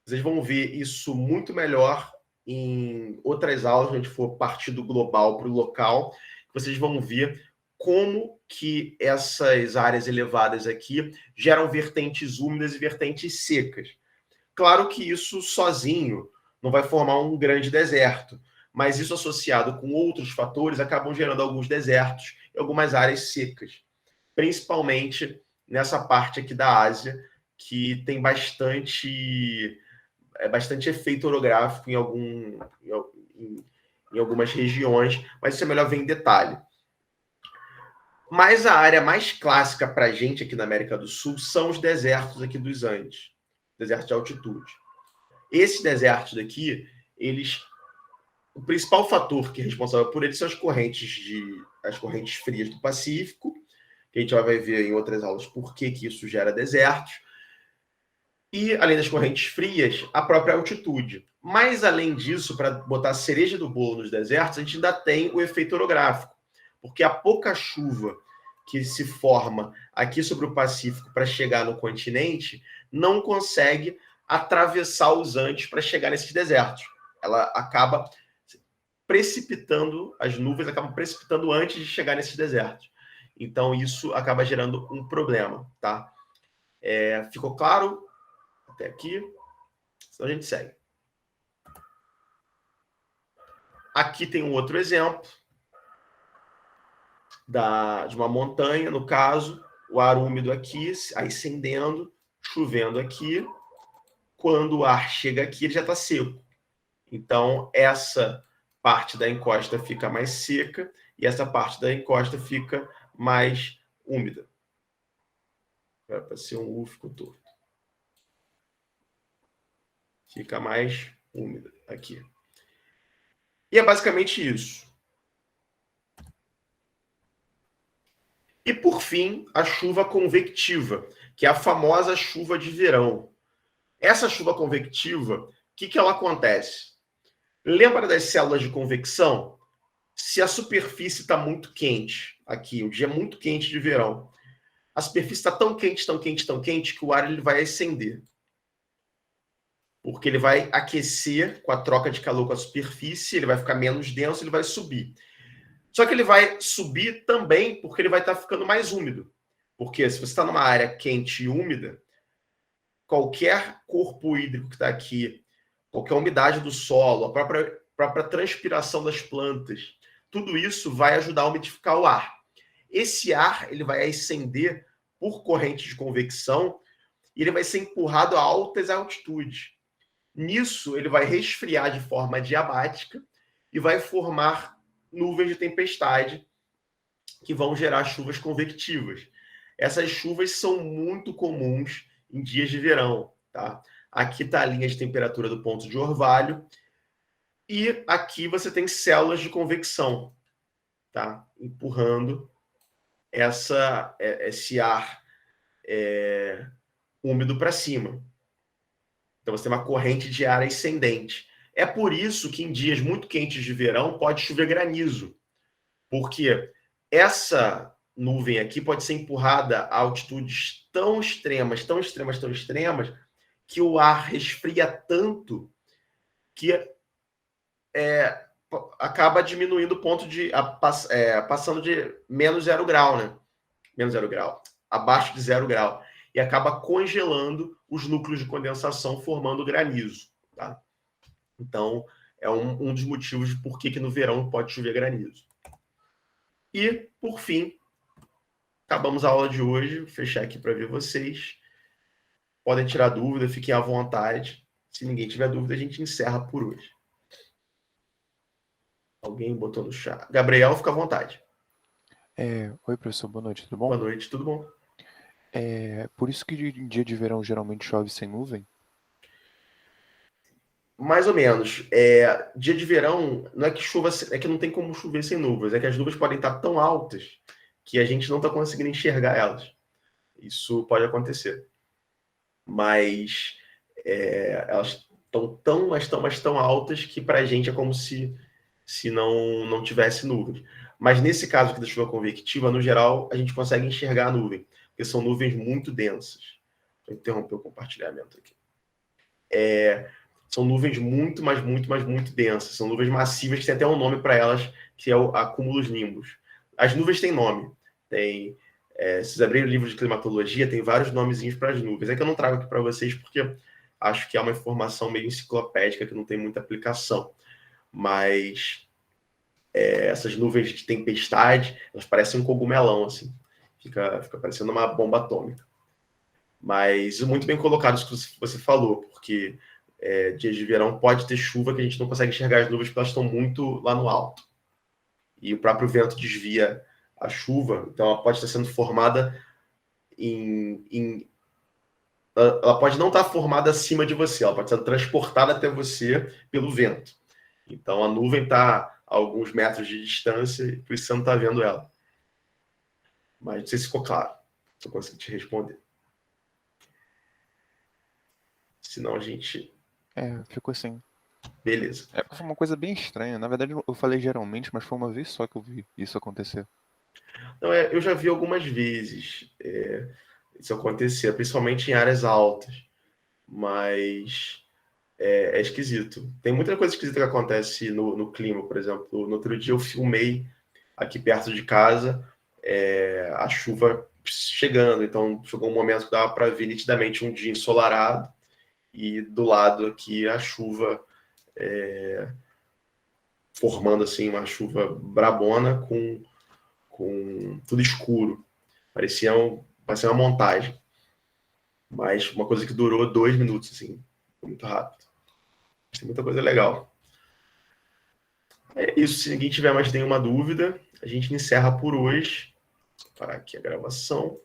Vocês vão ver isso muito melhor em outras aulas, quando a gente for partir do global para o local, vocês vão ver como que essas áreas elevadas aqui geram vertentes úmidas e vertentes secas. Claro que isso sozinho não vai formar um grande deserto, mas isso associado com outros fatores acabam gerando alguns desertos e algumas áreas secas, principalmente nessa parte aqui da Ásia, que tem bastante efeito orográfico em algumas regiões, mas isso é melhor ver em detalhe. Mas a área mais clássica para a gente aqui na América do Sul são os desertos aqui dos Andes, desertos de altitude. Esses desertos daqui, o principal fator que é responsável por eles são as correntes frias do Pacífico que a gente vai ver em outras aulas por que isso gera desertos. E, além das correntes frias, a própria altitude. Mas, além disso, para botar a cereja do bolo nos desertos, a gente ainda tem o efeito orográfico, porque a pouca chuva que se forma aqui sobre o Pacífico para chegar no continente não consegue atravessar os Andes para chegar nesses desertos. Ela acaba precipitando, as nuvens acabam precipitando antes de chegar nesses desertos. Então, isso acaba gerando um problema, tá? Ficou claro até aqui? Então, a gente segue. Aqui tem um outro exemplo de uma montanha, no caso, o ar úmido aqui, ascendendo, chovendo aqui. Quando o ar chega aqui, ele já está seco. Então, essa parte da encosta fica mais seca e essa parte da encosta fica mais úmida. Para ser um U, ficou torto. Fica mais úmida aqui. E é basicamente isso. E, por fim, a chuva convectiva, que é a famosa chuva de verão. Essa chuva convectiva, o que ela acontece? Lembra das células de convecção? Se a superfície está muito quente, aqui, o dia é muito quente de verão, a superfície está tão quente, tão quente, tão quente, que o ar ele vai ascender. Porque ele vai aquecer com a troca de calor com a superfície, ele vai ficar menos denso, ele vai subir. Só que ele vai subir também porque ele vai estar ficando mais úmido. Porque se você está numa área quente e úmida, qualquer corpo hídrico que está aqui, qualquer umidade do solo, a própria transpiração das plantas, tudo isso vai ajudar a umidificar o ar. Esse ar ele vai ascender por corrente de convecção e ele vai ser empurrado a altas altitudes. Nisso, ele vai resfriar de forma diabática e vai formar nuvens de tempestade que vão gerar chuvas convectivas. Essas chuvas são muito comuns em dias de verão, tá? Aqui está a linha de temperatura do ponto de orvalho e aqui você tem células de convecção, tá? Empurrando esse ar úmido para cima. Então você tem uma corrente de ar ascendente. É por isso que em dias muito quentes de verão pode chover granizo, porque essa nuvem aqui pode ser empurrada a altitudes tão extremas, tão extremas, tão extremas, que o ar resfria tanto que acaba diminuindo o ponto de... passando de menos 0 grau, né? Menos 0 grau. Abaixo de 0 grau. E acaba congelando os núcleos de condensação, formando granizo, tá? Então, é um dos motivos de por que no verão pode chover granizo. E, por fim, acabamos a aula de hoje. Vou fechar aqui para ver vocês. Podem tirar dúvida, fiquem à vontade. Se ninguém tiver dúvida, a gente encerra por hoje. Alguém botou no chat. Gabriel, fica à vontade. Oi, professor, boa noite, tudo bom? Boa noite, tudo bom? Por isso que em dia de verão geralmente chove sem nuvem? Mais ou menos. Dia de verão, não é que chova, é que não tem como chover sem nuvens, é que as nuvens podem estar tão altas que a gente não está conseguindo enxergar elas. Isso pode acontecer. Mas elas estão mas tão altas que para a gente é como se não tivesse nuvens. Mas nesse caso aqui da chuva convectiva, no geral, a gente consegue enxergar a nuvem, porque são nuvens muito densas. Vou interromper o compartilhamento aqui. São nuvens muito densas. São nuvens massivas que tem até um nome para elas, que é o cumulonimbus. As nuvens têm nome. Se vocês abrirem o livro de climatologia, tem vários nomezinhos para as nuvens. É que eu não trago aqui para vocês porque acho que é uma informação meio enciclopédica que não tem muita aplicação. Mas essas nuvens de tempestade, elas parecem um cogumelão, assim. Fica parecendo uma bomba atômica. Mas muito bem colocado isso que você falou, porque dias de verão pode ter chuva que a gente não consegue enxergar as nuvens porque elas estão muito lá no alto. E o próprio vento desvia a chuva, então ela pode estar sendo formada ela pode não estar formada acima de você, ela pode ser transportada até você pelo vento. Então a nuvem está a alguns metros de distância e por isso você não está vendo ela. Mas não sei se ficou claro, se eu consegui te responder. Senão a gente... Ficou assim. Beleza. Foi uma coisa bem estranha. Na verdade, eu falei geralmente, mas foi uma vez só que eu vi isso acontecer. Não, eu já vi algumas vezes isso acontecer, principalmente em áreas altas, mas é esquisito. Tem muita coisa esquisita que acontece no clima, por exemplo. No outro dia eu filmei aqui perto de casa a chuva chegando, então chegou um momento que dava para ver nitidamente um dia ensolarado e do lado aqui a chuva formando assim uma chuva brabona com tudo escuro. Parecia uma montagem. Mas uma coisa que durou 2 minutos, assim. Muito rápido. Tem muita coisa legal. É isso. Se ninguém tiver mais nenhuma dúvida, a gente encerra por hoje. Vou parar aqui a gravação.